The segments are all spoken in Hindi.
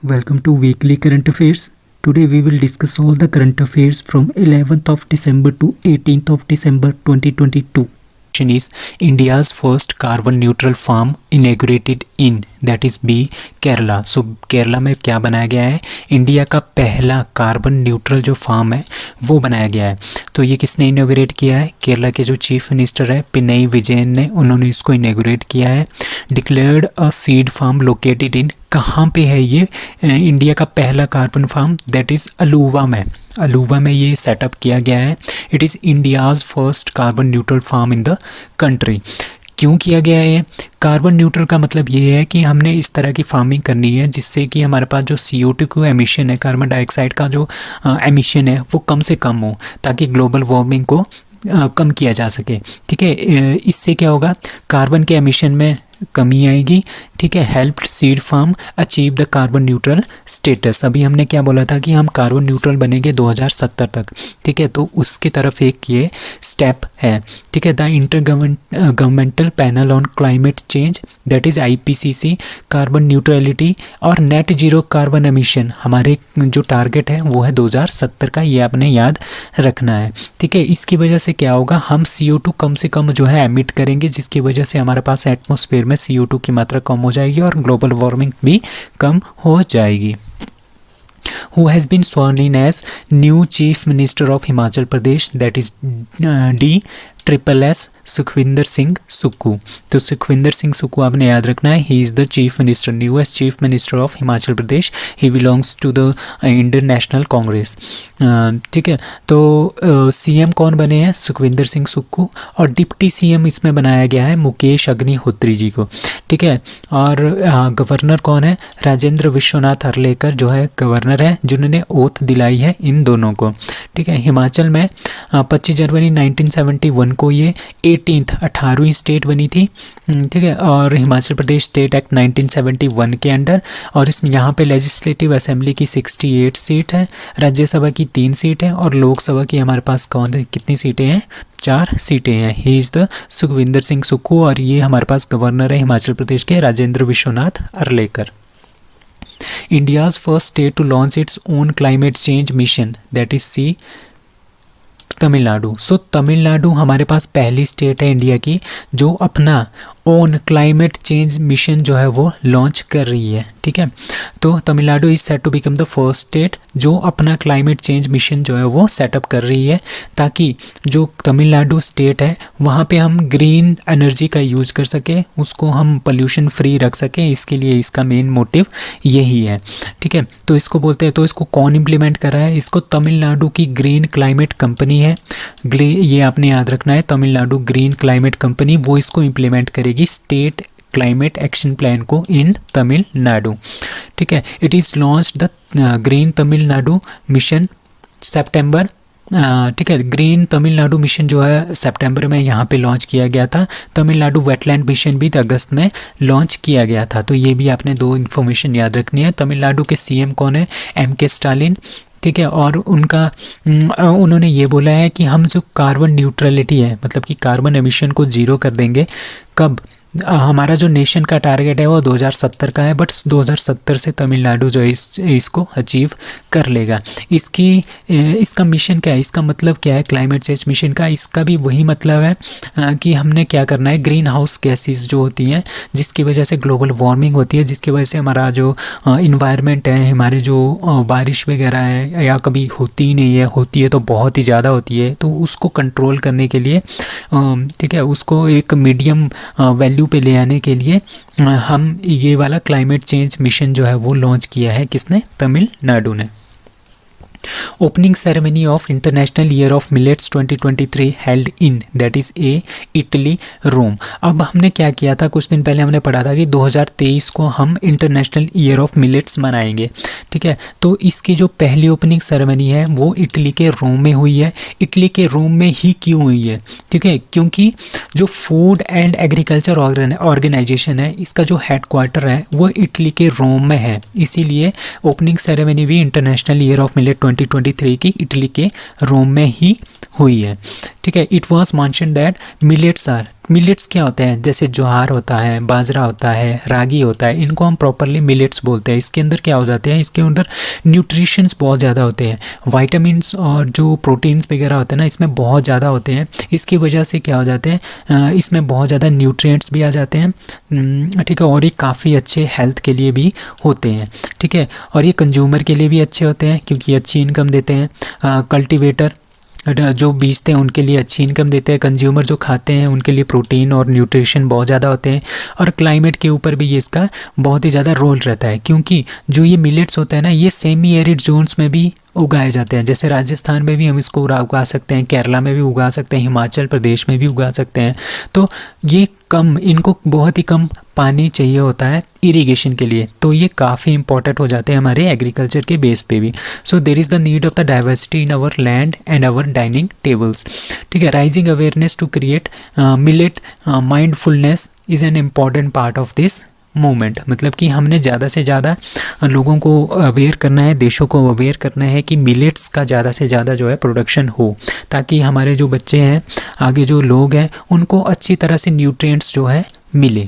Welcome to Weekly Current Affairs. Today we will discuss all the current affairs from 11th of December to 18th of December 2022. Is India's first carbon neutral farm inaugurated in, that is B, Kerala. So Kerala में क्या बनाया गया है? इंडिया का पहला कार्बन न्यूट्रल जो फार्म है वो बनाया गया है. तो ये किसने इनॉग्रेट किया है? केरला के जो चीफ मिनिस्टर है पिनई विजयन ने, उन्होंने इसको इनॉग्रेट किया है. Declared a seed farm located in, कहाँ पे है ये इंडिया का पहला carbon farm? That is Aluva में. अलुवा में ये सेटअप किया गया है. It is India's first carbon neutral farm in the country. क्यों किया गया है? कार्बन न्यूट्रल का मतलब ये है कि हमने इस तरह की फार्मिंग करनी है जिससे कि हमारे पास जो CO2 का एमिशन है, कार्बन डाइऑक्साइड का जो एमिशन है वो कम से कम हो, ताकि ग्लोबल वार्मिंग को कम किया जा सके. ठीक है, इससे क्या होगा? कार्बन के एमिशन में कमी आएगी. ठीक है, help seed farm achieve the carbon neutral status. अभी हमने क्या बोला था कि हम कार्बन न्यूट्रल बनेंगे 2070 तक. ठीक है, तो उसकी तरफ एक ये स्टेप है. ठीक है, the inter governmental panel on climate change, that is IPCC, carbon neutrality और नेट जीरो कार्बन एमिशन, हमारे जो टारगेट है वो है 2070 का. ये आपने याद रखना है. ठीक है, इसकी वजह से क्या होगा? हम CO2 कम से कम जो है एमिट करेंगे, जिसकी वजह से हमारे पास एटमॉस्फेयर में CO2 की मात्रा कम हो जाएगी और ग्लोबल वार्मिंग भी कम हो जाएगी. Who has been sworn in as new Chief Minister of Himachal Pradesh, that is DSSS, Sukhvinder Singh Sukhu. तो सुखविंदर सिंह सुक्खू आपने याद रखना है. He is the chief minister, newest chief minister of Himachal Pradesh. He belongs to the Indian National Congress. ठीक है, तो CM कौन बने हैं? सुखविंदर सिंह सुक्खू. और डिप्टी CM इसमें बनाया गया है मुकेश अग्निहोत्री जी को. ठीक है, और गवर्नर कौन है? राजेंद्र विश्वनाथ अर्लेकर जो है गवर्नर है, जिन्होंने ओथ दिलाई है इन दोनों को. ठीक है, हिमाचल में 25 जनवरी 1971 को ये 18वीं स्टेट बनी थी. ठीक है, और हिमाचल प्रदेश स्टेट एक्ट 1971 के अंडर. और इसमें यहाँ पे लेजिस्लेटिव असेंबली की 68 सीट है, राज्यसभा की 3 सीट है और लोकसभा की हमारे पास कितनी सीटें हैं? 4 सीटें हैं. He is the Sukhvinder Singh Sukhu और ये हमारे पास गवर्नर है हिमाचल प्रदेश के Rajendra Vishwanath Arlekar. India's first state to launch its own climate change mission, that is C, Tamil Nadu. सो तमिलनाडु हमारे पास पहली स्टेट है इंडिया की जो अपना ओन क्लाइमेट चेंज मिशन जो है वो लॉन्च कर रही है. ठीक है, तो Tamil Nadu is set to become the first state जो अपना क्लाइमेट चेंज मिशन जो है वो सेटअप कर रही है, ताकि जो तमिलनाडु स्टेट है वहाँ पे हम ग्रीन एनर्जी का यूज़ कर सके, उसको हम पोल्यूशन फ्री रख सकें. इसके लिए इसका मेन मोटिव यही है. ठीक है, तो इसको बोलते हैं. तो इसको कौन इम्प्लीमेंट कर रहा है? इसको तमिलनाडु की ग्रीन क्लाइमेट कंपनी है. ये आपने याद रखना है, तमिलनाडु ग्रीन क्लाइमेट कंपनी वो इसको इम्प्लीमेंट करेगी, स्टेट क्लाइमेट एक्शन प्लान को इन तमिलनाडु. ठीक है, it is launch the green Tamil Nadu mission सितंबर. ठीक है, ग्रीन तमिलनाडु मिशन जो है सितंबर में यहाँ पे लॉन्च किया गया था. तमिलनाडु वेटलैंड मिशन भी अगस्त में लॉन्च किया गया था. तो ये भी आपने 2 इन्फॉर्मेशन याद रखनी है. तमिलनाडु के CM कौन है? MK Stalin. ठीक है, और उन्होंने ये बोला है कि हम जो कार्बन न्यूट्रलिटी है, मतलब कि कार्बन एमिशन को ज़ीरो कर देंगे. कब? हमारा जो नेशन का टारगेट है वो 2070 का है, बट 2070 से तमिलनाडु जो है इसको अचीव कर लेगा. इसका मिशन क्या है? इसका मतलब क्या है क्लाइमेट चेंज मिशन का? इसका भी वही मतलब है कि हमने क्या करना है, ग्रीन हाउस गैसेस जो होती हैं जिसकी वजह से ग्लोबल वार्मिंग होती है, जिसकी वजह से हमारा जो इन्वायरमेंट है, हमारे जो बारिश वगैरह है या कभी होती ही नहीं है, होती है तो बहुत ही ज़्यादा होती है, तो उसको कंट्रोल करने के लिए, ठीक है, उसको एक मीडियम वैल्यू पे ले आने के लिए हम ये वाला क्लाइमेट चेंज मिशन जो है वो लॉन्च किया है. किसने? तमिलनाडु ने. Opening ceremony of international year of millets 2023 held in, that is A, Italy, Rome. अब हमने क्या किया था? कुछ दिन पहले हमने पढ़ा था कि 2023 को हम इंटरनेशनल ईयर ऑफ मिलेट्स मनाएंगे. ठीक है, तो इसकी जो पहली ओपनिंग सेरेमनी है वो इटली के रोम में हुई है. इटली के रोम में ही क्यों हुई है? ठीक है, क्योंकि जो फूड एंड एग्रीकल्चर ऑर्गेनाइजेशन है, इसका जो हेडक्वार्टर है वो इटली के रोम में है. इसीलिए ओपनिंग सेरेमनी भी इंटरनेशनल ईयर ऑफ मिलेट 2023 की इटली के रोम में ही हुई है. ठीक है। It was mention that millets क्या होते हैं, जैसे ज्वार होता है, बाजरा होता है, रागी होता है, इनको हम प्रॉपरली मिलेट्स बोलते हैं। इसके अंदर क्या हो जाते हैं, इसके अंदर न्यूट्रिशंस बहुत ज़्यादा होते हैं, वाइटामिन्स और जो प्रोटीन्स वगैरह होते हैं ना इसमें बहुत ज़्यादा होते हैं। इसकी वजह से क्या हो जाते हैं, इसमें बहुत ज़्यादा न्यूट्रिएंट्स भी आ जाते हैं, ठीक है। और ये काफ़ी अच्छे हेल्थ के लिए भी होते हैं, ठीक है। और ये कंज्यूमर के लिए भी अच्छे होते हैं क्योंकि अच्छी इनकम देते हैं। कल्टीवेटर जो बीजते हैं उनके लिए अच्छी इनकम देते हैं, कंज्यूमर जो खाते हैं उनके लिए प्रोटीन और न्यूट्रिशन बहुत ज़्यादा होते हैं। और क्लाइमेट के ऊपर भी ये इसका बहुत ही ज़्यादा रोल रहता है, क्योंकि जो ये मिलेट्स होता है ना ये सेमी एरिड जोन्स में भी उगाए जाते हैं। जैसे राजस्थान में भी हम इसको उगा सकते हैं, केरला में भी उगा सकते हैं, हिमाचल प्रदेश में भी उगा सकते हैं। तो ये इनको बहुत ही कम पानी चाहिए होता है इरिगेशन के लिए, तो ये काफ़ी इंपॉर्टेंट हो जाते हैं हमारे एग्रीकल्चर के बेस पे भी। So there is the need of the diversity in our land and our dining tables, ठीक है। Rising awareness to create millet mindfulness is an important part of this movement. मतलब कि हमने ज़्यादा से ज़्यादा लोगों को अवेयर करना है, देशों को अवेयर करना है कि मिलेट्स का ज़्यादा से ज़्यादा जो है प्रोडक्शन हो, ताकि हमारे जो बच्चे हैं, आगे जो लोग हैं, उनको अच्छी तरह से न्यूट्रिएंट्स जो है मिले।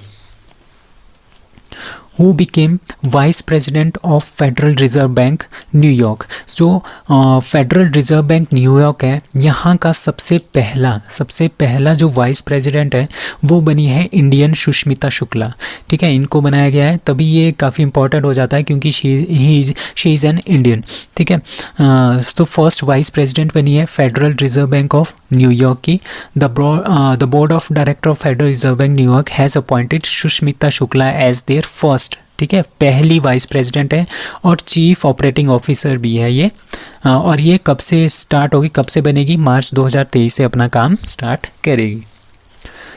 Who became vice president of federal reserve bank New York. जो फेडरल रिजर्व बैंक न्यूयॉर्क है, यहाँ का सबसे पहला जो वाइस प्रेसिडेंट है वो बनी है इंडियन सुष्मिता शुक्ला, ठीक है। इनको बनाया गया है, तभी ये काफ़ी इंपॉर्टेंट हो जाता है क्योंकि शी इज़ एन इंडियन, ठीक है। तो फर्स्ट वाइस प्रेसिडेंट बनी है federal reserve bank of New York की। The board of director of federal reserve bank New York has appointed Sushmita Shukla as their first, ठीक है, पहली वाइस प्रेसिडेंट है और चीफ ऑपरेटिंग ऑफिसर भी है ये। और ये कब से स्टार्ट होगी, कब से बनेगी, मार्च 2023 से अपना काम स्टार्ट करेगी।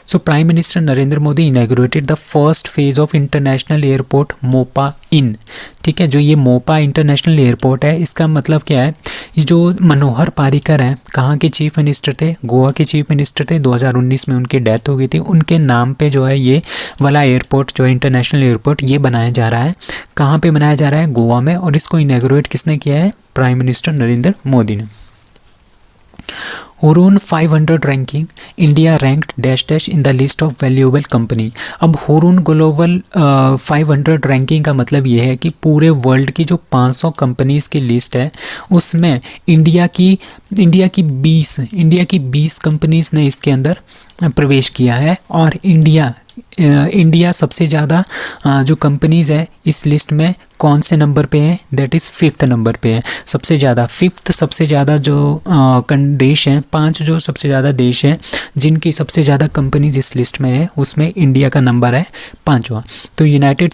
So prime minister Narendra Modi inaugurated the first phase of international airport Mopa in, ठीक है। जो ये मोपा इंटरनेशनल एयरपोर्ट है, इसका मतलब क्या है, जो मनोहर पारिकर हैं, कहाँ के चीफ मिनिस्टर थे, गोवा के चीफ मिनिस्टर थे, 2019 में उनकी डेथ हो गई थी। उनके नाम पे जो है ये वाला एयरपोर्ट, जो इंटरनेशनल एयरपोर्ट, ये बनाया जा रहा है। कहाँ पे बनाया जा रहा है, गोवा में। और इसको इनॉग्रेट किसने किया है, प्राइम मिनिस्टर नरेंद्र मोदी ने। Hurun 500 ranking, India ranked dash dash in the list of valuable company. अब हुरून ग्लोबल 500 रैंकिंग का मतलब ये है कि पूरे वर्ल्ड की जो 500 कंपनीज़ की लिस्ट है उसमें इंडिया की 20 कंपनीज़ ने इसके अंदर प्रवेश किया है। और इंडिया सबसे ज़्यादा जो कंपनीज़ है इस लिस्ट में कौन से नंबर पे है, दैट इज़ 5th नंबर पे है। सबसे ज़्यादा जो देश हैं, 5 जो सबसे ज़्यादा देश हैं जिनकी सबसे ज़्यादा कंपनीज इस लिस्ट में है, उसमें इंडिया का नंबर है 5वां। तो यूनाइटेड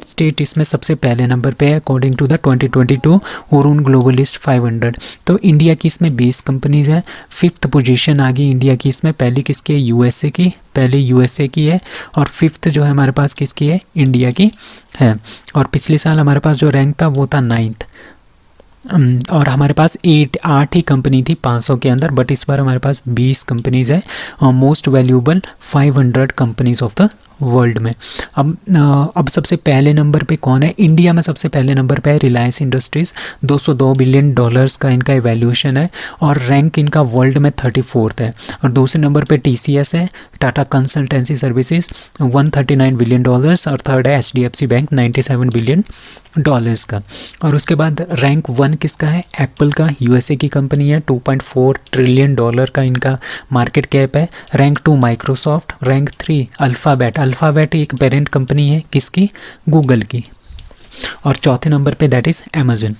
स्टेट इसमें सबसे पहले नंबर पे है according to the 2022 Hurun global list 500। तो इंडिया की इसमें 20 कंपनीज हैं। 5th पोजीशन आ गई इंडिया की इसमें। पहली किसकी है, यूएसए की है। और 5th जो है हमारे पास किसकी है, इंडिया की है। और पिछले साल हमारे पास जो रैंक था वो था 9th। और हमारे पास 8 ही कंपनी थी 500 के अंदर, बट इस बार हमारे पास 20 कंपनीज़ है, most valuable 500 companies of the world में। अब सबसे पहले नंबर पे कौन है, इंडिया में सबसे पहले नंबर पे है रिलायंस इंडस्ट्रीज़, $202 बिलियन का इनका इवैल्यूएशन है। और रैंक इनका वर्ल्ड में 34th है। और दूसरे नंबर पे TCS है, टाटा कंसल्टेंसी सर्विसेज, $139 बिलियन। और थर्ड है HDFC बैंक, $97 बिलियन का। और उसके बाद रैंक 1 किसका है, एप्पल का, USA की कंपनी है, $2.4 ट्रिलियन का इनका मार्केट कैप है। Rank 2 Microsoft. रैंक 3 अल्फ़ाबेट एक पेरेंट कंपनी है किसकी, गूगल की। और चौथे नंबर पे that is Amazon.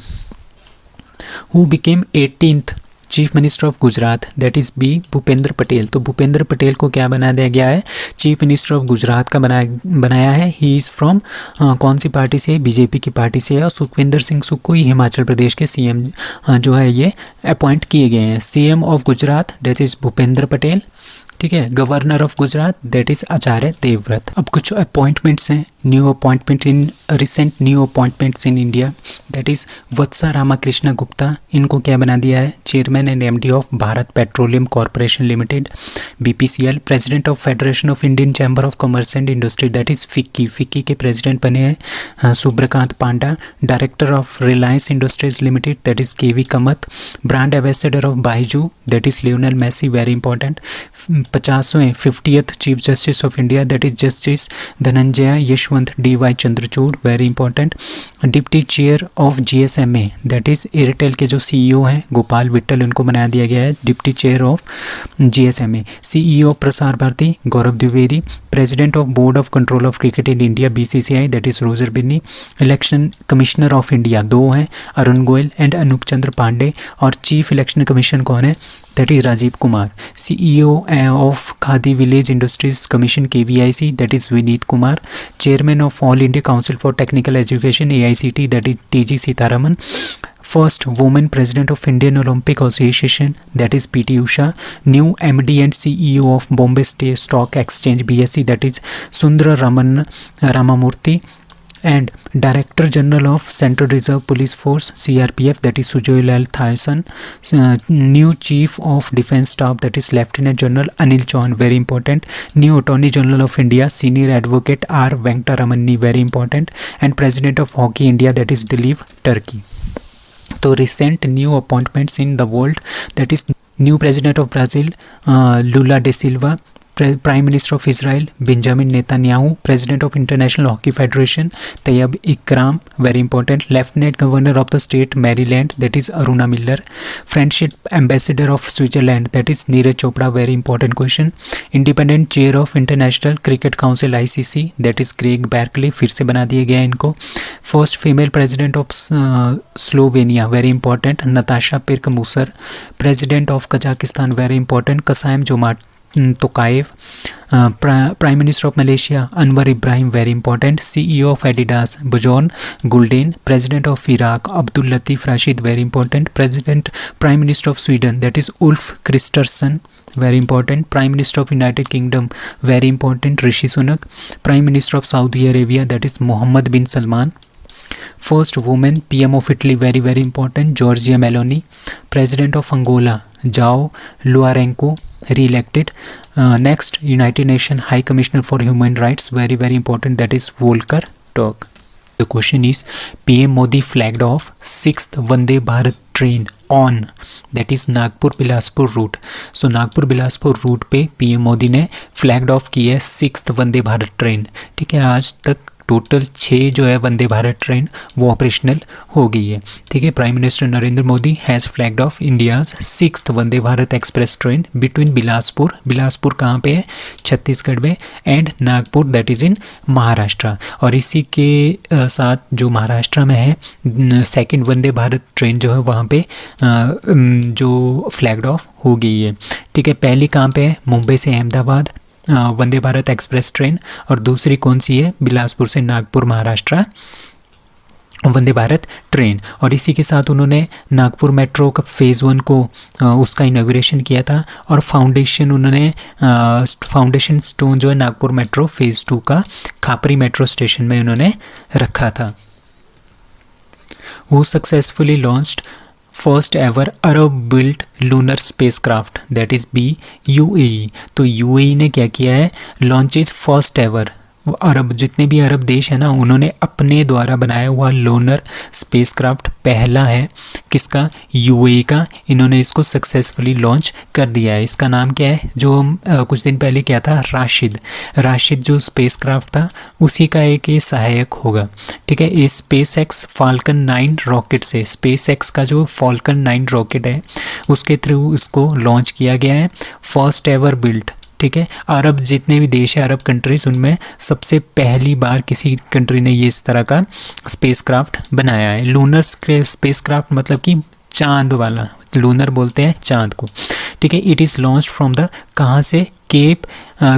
Who became 18th chief minister of Gujarat, that is b Bhupendra Patel. तो भूपेंद्र पटेल को क्या बना दिया गया है, चीफ मिनिस्टर ऑफ गुजरात का बनाया है। ही इज़ फ्रॉम कौन सी पार्टी से, बीजेपी की पार्टी से है। और सुखविंदर सिंह सुक्खू हिमाचल प्रदेश के CM जो है ये अपॉइंट किए गए हैं। CM of Gujarat that is Bhupendra Patel, ठीक है। Governor of Gujarat that is Acharya Devvrat. अब कुछ अपॉइंटमेंट्स हैं new appointment in recent new appointments in India, that is वत्सा Ramakrishna Gupta, इनको क्या बना दिया है, chairman and MD of Bharat Petroleum corporation limited BPCL, president of federation of Indian chamber of commerce and industry, that is FICCI के प्रेसिडेंट बने हैं Subhrakant Panda, director of Reliance industries limited, that is KV Kamath, brand ambassador of Byju, that is Lionel Messi, very important, 50th chief justice of India, that is justice Dhananjay Yashwant DY Chandrachud, very important, deputy chair of GSMA, that is Airtel के जो CEO हैं गोपाल विट्टल, उनको बना दिया गया है deputy chair of GSMA, CEO Prasar Bharati Gaurav Dwivedi, president of board of control of cricket in India BCCI, that is Roger Binny, election commissioner of India 2 हैं, अरुण गोयल एंड अनूप चंद्र पांडे, और चीफ इलेक्शन कमीशन कौन है, that is Rajiv Kumar, CEO of Khadi village industries commission KVIC, that is Vineet Kumar, chairman of all India council for technical education AICT, that is TG Sitharaman, first women president of Indian Olympic association, that is PT Usha, new MD and CEO of Bombay stock exchange BSE, that is सुंदर Ramamurthy, and Director General of Central Reserve Police Force CRPF, that is Sujoy Lal Thayson, new Chief of Defence Staff, that is Lieutenant General Anil Chauhan, very important, new Attorney General of India Senior Advocate R Venkataramanni, very important, and President of Hockey India, that is Dilip Turkey. तो recent new appointments in the world, that is new President of Brazil Lula da Silva, Prime Minister of Israel Benjamin Netanyahu, President of International Hockey Federation Tayyab Ikram, very important, Lieutenant Governor of the state Maryland, that is Aruna Miller, Friendship Ambassador of Switzerland, that is Neeraj Chopra, very important question, Independent Chair of International Cricket Council ICC, that is Craig Barkley, फिर से बना दिया गया इनको, First Female President of Slovenia, very important, Natasha Pirk-Musar, President of Kazakhstan, very important, Kasaim Jomart Tokayev, Prime Minister of Malaysia Anwar Ibrahim, very important, CEO of Adidas Bjorn Gulden, President of Iraq Abdul Latif Rashid, very important, Prime Minister of Sweden, that is Ulf Kristersson, very important, Prime Minister of United Kingdom, very important, Rishi Sunak, Prime Minister of Saudi Arabia, that is Mohammed bin Salman, first woman PM of Italy, very important, Giorgia Meloni, President of Angola João Lourenço, re-elected, next United Nations High Commissioner for Human Rights, very important, that is Volker Turk. The question is, PM Modi flagged off 6th Vande Bharat train on, that is Nagpur Bilaspur route, so Nagpur Bilaspur route पे PM मोदी ने फ्लैग्ड ऑफ की है 6th वंदे भारत ट्रेन, ठीक है, आज तक टोटल 6 जो है वंदे भारत ट्रेन वो ऑपरेशनल हो गई है, ठीक है, prime minister Narendra Modi has flagged of India's 6th Vande Bharat express train between Bilaspur कहाँ पे है, छत्तीसगढ़ में, एंड नागपुर, दैट इज़ इन महाराष्ट्र, और इसी के साथ जो महाराष्ट्र में है सेकंड वंदे भारत ट्रेन जो है वहाँ पे जो फ्लैग्ड ऑफ हो गई है, ठीक है, पहली कहाँ पे है, मुंबई से अहमदाबाद वंदे भारत एक्सप्रेस ट्रेन, और दूसरी कौन सी है, बिलासपुर से नागपुर महाराष्ट्र वंदे भारत ट्रेन, और इसी के साथ उन्होंने नागपुर मेट्रो का फेज़ 1 को उसका इनॉग्रेशन किया था, और फाउंडेशन स्टोन जो है नागपुर मेट्रो फेज़ 2 का खापरी मेट्रो स्टेशन में उन्होंने रखा था। वो successfully launched first ever Arab built lunar spacecraft, that is UAE, तो UAE ने क्या किया है, लॉन्च इज फर्स्ट एवर, अरब जितने भी अरब देश हैं ना उन्होंने अपने द्वारा बनाया हुआ लूनर स्पेसक्राफ्ट पहला है, किसका, UAE का, इन्होंने इसको सक्सेसफुली लॉन्च कर दिया है। इसका नाम क्या है, जो कुछ दिन पहले क्या था, राशिद जो स्पेसक्राफ्ट था उसी का एक ये सहायक होगा, ठीक है। इस SpaceX Falcon 9 रॉकेट से, SpaceX का जो Falcon 9 रॉकेट है उसके थ्रू इसको लॉन्च किया गया है, फर्स्ट एवर बिल्ट, ठीक है। अरब जितने भी देश है, अरब कंट्रीज, उनमें सबसे पहली बार किसी कंट्री ने ये इस तरह का स्पेसक्राफ्ट बनाया है। लूनर स्पेसक्राफ्ट मतलब कि चांद वाला, लूनर बोलते हैं चांद को, ठीक है। It is launch from the, कहाँ से, Cape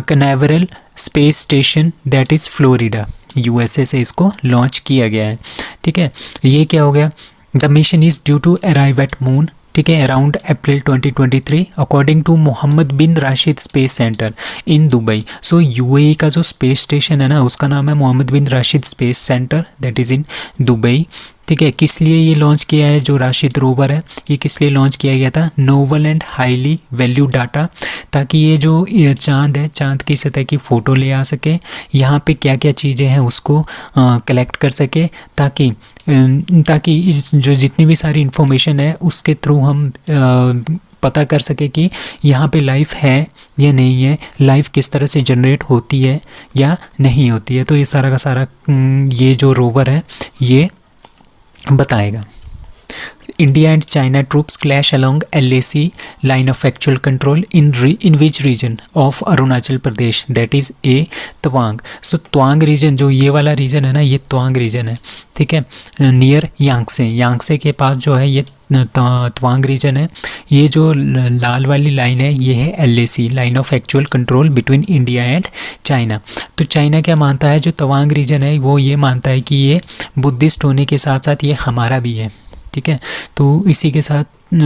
Canaveral space station, that is Florida, USA से इसको लॉन्च किया गया है, ठीक है। ये क्या हो गया, the mission is due to arrive at moon ठीक है, around April 2023 according to Mohammed bin Rashid space centre in Dubai. So UAE का जो स्पेस स्टेशन है ना उसका नाम है Mohammed bin Rashid space centre, that is in Dubai. ठीक है, किस लिए ये लॉन्च किया है, जो राशिद रोवर है ये किस लिए लॉन्च किया गया था, novel and highly value data, ताकि ये चांद है, चांद की सतह की फ़ोटो ले आ सके, यहाँ पे क्या क्या चीज़ें हैं उसको कलेक्ट कर सके, ताकि इस जो जितनी भी सारी इन्फॉर्मेशन है उसके थ्रू हम पता कर सके कि यहाँ पे लाइफ है या नहीं है, लाइफ किस तरह से जनरेट होती है या नहीं होती है। तो ये सारा का सारा ये जो रोवर है ये बताएगा। India and China troops clash along LAC line of actual control in which region of Arunachal Pradesh, that is a Tawang. So Tawang region, जो ये वाला रीजन है ना ये तवांग रीजन है, ठीक है, नियर यांगसे के पास जो है ये तवांग रीजन है। ये जो लाल वाली लाइन है ये है LAC line of actual control between India and China. तो चाइना क्या मानता है, जो तवांग रीजन है वो ये मानता है कि ये बुद्धिस्ट होने के साथ साथ ये हमारा भी है, ठीक है। तो इसी के साथ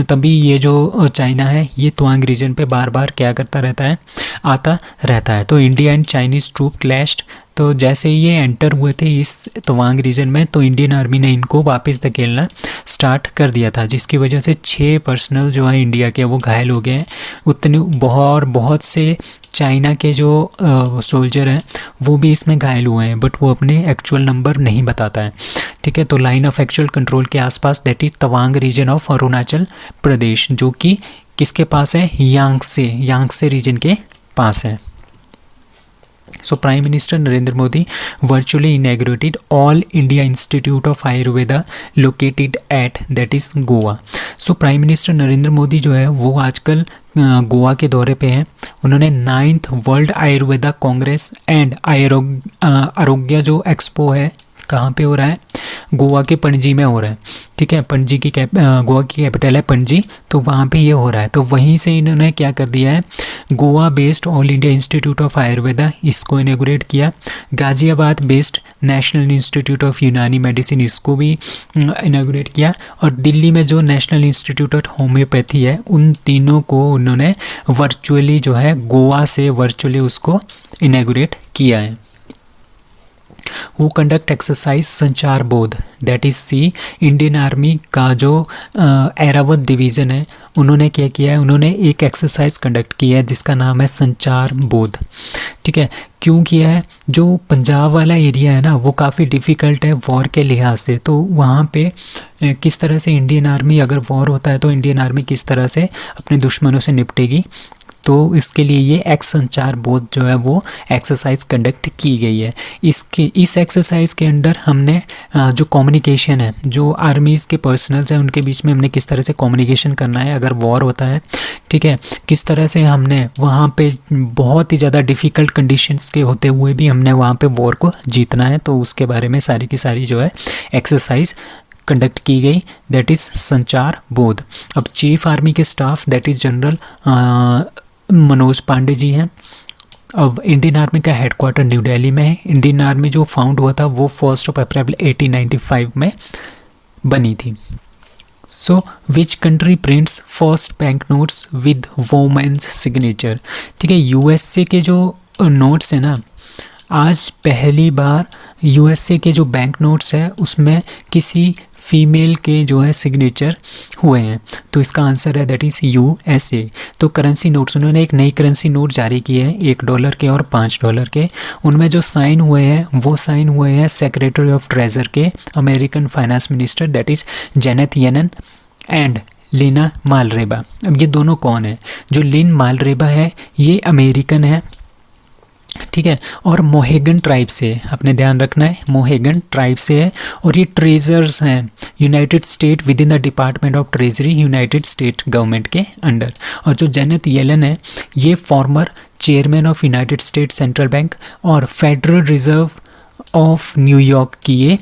तभी ये जो चाइना है ये तवांग रीजन पे बार बार क्या करता रहता है, आता रहता है। तो India and Chinese troop clashed, तो जैसे ही ये एंटर हुए थे इस तवांग रीजन में तो इंडियन आर्मी ने इनको वापस धकेलना स्टार्ट कर दिया था, जिसकी वजह से 6 पर्सनल जो है इंडिया के वो घायल हो गए हैं। उतने बहुत से चाइना के जो सोल्जर हैं वो भी इसमें घायल हुए हैं, बट वो अपने एक्चुअल नंबर नहीं बताता है, ठीक है। तो लाइन ऑफ एक्चुअल कंट्रोल के आसपास that is Tawang region of Arunachal Pradesh, जो कि किसके पास है, यांगसे रीजन के पास है। So Prime Minister Narendra Modi virtually inaugurated All India Institute of Ayurveda located at that is Goa. So Prime Minister Narendra Modi जो है वो आजकल गोवा के दौरे पे हैं। उन्होंने 9th world Ayurveda congress and आरोग्य जो एक्सपो है कहाँ पे हो रहा है, गोवा के पणजी में हो रहा है, ठीक है। पणजी की गोवा की कैपिटल है पणजी, तो वहाँ पे ये हो रहा है। तो वहीं से इन्होंने क्या कर दिया है, Goa based all India institute of Ayurveda इसको इनॉग्रेट किया। Ghaziabad based national institute of यूनानी मेडिसिन इसको भी इनॉग्रेट किया। और दिल्ली में जो नेशनल इंस्टीट्यूट ऑफ होम्योपैथी है उन तीनों को उन्होंने वर्चुअली जो है गोवा से वर्चुअली उसको इनॉग्रेट किया है। वो conduct exercise Sanchar Bodh, that is c Indian army का जो एरावत डिवीज़न है उन्होंने क्या किया है, उन्होंने एक एक्सरसाइज कंडक्ट किया है जिसका नाम है संचार बोध, ठीक है। क्यों किया है, जो पंजाब वाला एरिया है ना वो काफ़ी डिफ़िकल्ट है वॉर के लिहाज से, तो वहाँ पे किस तरह से इंडियन आर्मी, अगर वॉर होता है तो इंडियन आर्मी किस तरह से अपने दुश्मनों से निपटेगी, तो इसके लिए ये एक्स संचार बोध जो है वो एक्सरसाइज कंडक्ट की गई है। इस एक्सरसाइज के अंदर हमने जो कम्युनिकेशन है, जो आर्मीज़ के पर्सनल्स हैं उनके बीच में हमने किस तरह से कम्युनिकेशन करना है अगर वॉर होता है, ठीक है, किस तरह से हमने वहाँ पे बहुत ही ज़्यादा डिफ़िकल्ट कंडीशंस के होते हुए भी हमने वहाँ पे वॉर को जीतना है, तो उसके बारे में सारी की सारी जो है एक्सरसाइज कंडक्ट की गई, दैट इज़ संचार बोध। अब चीफ आर्मी के staff that is general Manoj Pande ji हैं। अब इंडियन आर्मी का हेडक्वार्टर न्यू दिल्ली में है। इंडियन आर्मी जो फाउंड हुआ था वो 1 अप्रैल 1895 में बनी थी। So which country prints first bank notes with womens signature, ठीक है। USA के जो नोट्स है ना, आज पहली बार USA के जो बैंक नोट्स है उसमें किसी फीमेल के जो है सिग्नेचर हुए हैं, तो इसका आंसर है दैट इज़ USA। तो करेंसी नोट्स, उन्होंने एक नई करेंसी नोट जारी की है $1 के और $5 के, उनमें जो साइन हुए हैं वो साइन हुए हैं सेक्रेटरी ऑफ ट्रेजर के, American finance minister that is Janet Yellen and Lynn Malerba. अब ये दोनों कौन है, जो लिन मालरेबा है ये अमेरिकन है, ठीक है, और मोहेगन ट्राइब से, आपने ध्यान रखना है मोहेगन ट्राइब से है, और ये ट्रेजर्स हैं United state with in the department of treasury United state government के अंडर। और जो जेनेट येलन है ये former chairman of United state central bank और फेडरल रिजर्व ऑफ न्यूयॉर्क की ये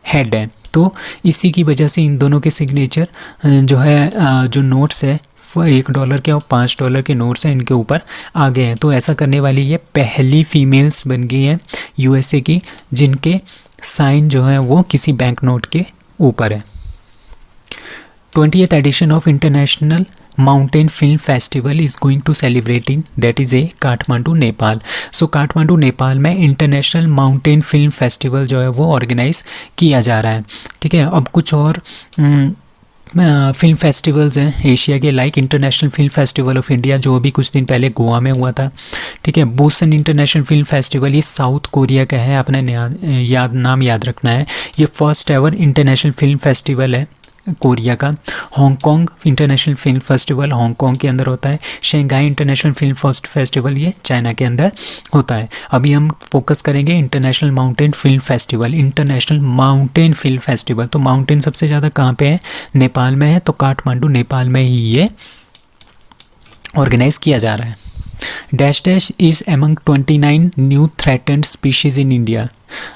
हेड है। तो इसी की वजह से इन दोनों के सिग्नेचर जो है जो नोट्स है $1 के और $5 के नोट्स हैं इनके ऊपर आ गए हैं। तो ऐसा करने वाली ये पहली फीमेल्स बन गई हैं USA की जिनके साइन जो है वो किसी बैंक नोट के ऊपर है। 20th edition of International Mountain Film Festival is going to celebrating, that is a Kathmandu Nepal. सो काठमांडू नेपाल में इंटरनेशनल माउंटेन फिल्म फेस्टिवल जो है वो ऑर्गेनाइज किया जा रहा है. ठीक है, अब कुछ और फिल्म फेस्टिवल्स हैं एशिया के, like international film festival of India जो अभी कुछ दिन पहले गोवा में हुआ था. ठीक है, बुसन इंटरनेशनल फिल्म फेस्टिवल, ये साउथ कोरिया का है, अपने नाम याद रखना है. ये first ever international film festival है कोरिया का. Hong Kong international film festival Hong Kong के अंदर होता है. शंघाई इंटरनेशनल फिल्म फेस्टिवल ये चाइना के अंदर होता है. अभी हम फोकस करेंगे international mountain film festival. International mountain film festival, तो माउंटेन सबसे ज़्यादा कहाँ पे है? नेपाल में है. तो काठमांडू नेपाल में ही ये ऑर्गेनाइज किया जा रहा है. Dash dash is among 29 new threatened species in India.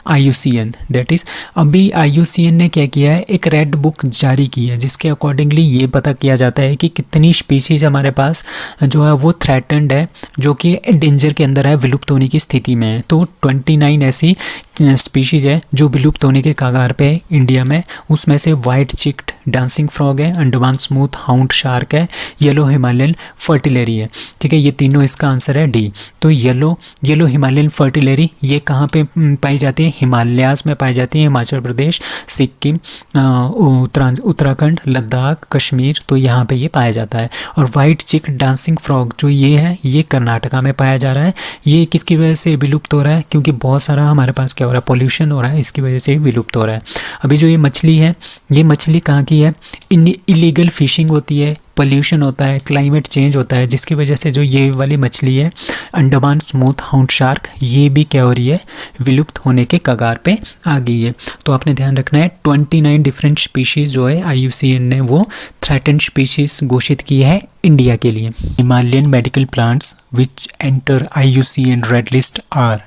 IUCN, that is अभी IUCN ने क्या किया है, एक रेड बुक जारी की है जिसके अकॉर्डिंगली ये पता किया जाता है कि कितनी स्पीशीज़ हमारे पास जो है वो थ्रेटेंड है, जो कि डेंजर के अंदर है, विलुप्त होने की स्थिति में है. तो 29 ऐसी स्पीशीज़ है जो विलुप्त होने के कगार पे है इंडिया में. उसमें से वाइट चिक्ड डांसिंग फ्रॉग है, अंडमान स्मूथ हाउंड शार्क है, येलो हिमालयन फर्टिलरी है. ठीक है, ये तीनों इसका आंसर है डी. तो येलो हिमालयन फर्टिलरी ये कहाँ पे पाई जाती है? हिमालयास में पाई जाती है. हिमाचल प्रदेश, सिक्किम, उत्तराखंड, लद्दाख, कश्मीर, तो यहाँ पे ये पाया जाता है. और वाइट चिक डांसिंग फ्रॉग जो ये है ये कर्नाटका में पाया जा रहा है. ये किसकी वजह से विलुप्त हो रहा है? क्योंकि बहुत सारा हमारे पास क्या हो रहा है, पोल्यूशन हो रहा है, इसकी वजह से विलुप्त हो रहा है. अभी जो ये मछली है, ये मछली कहाँ की है? इलीगल फिशिंग होती है, पोल्यूशन होता है, क्लाइमेट चेंज होता है, जिसकी वजह से जो ये वाली मछली है अंडमान स्मूथ हाउंड शार्क, ये भी क्या हो रही है? विलुप्त होने के कगार पे आ गई है. तो आपने ध्यान रखना है 29 डिफरेंट स्पीशीज़ जो है IUCN ने वो थ्रेटेंड स्पीशीज़ घोषित की है इंडिया के लिए. Himalayan medical plants which enter IUCN red list are,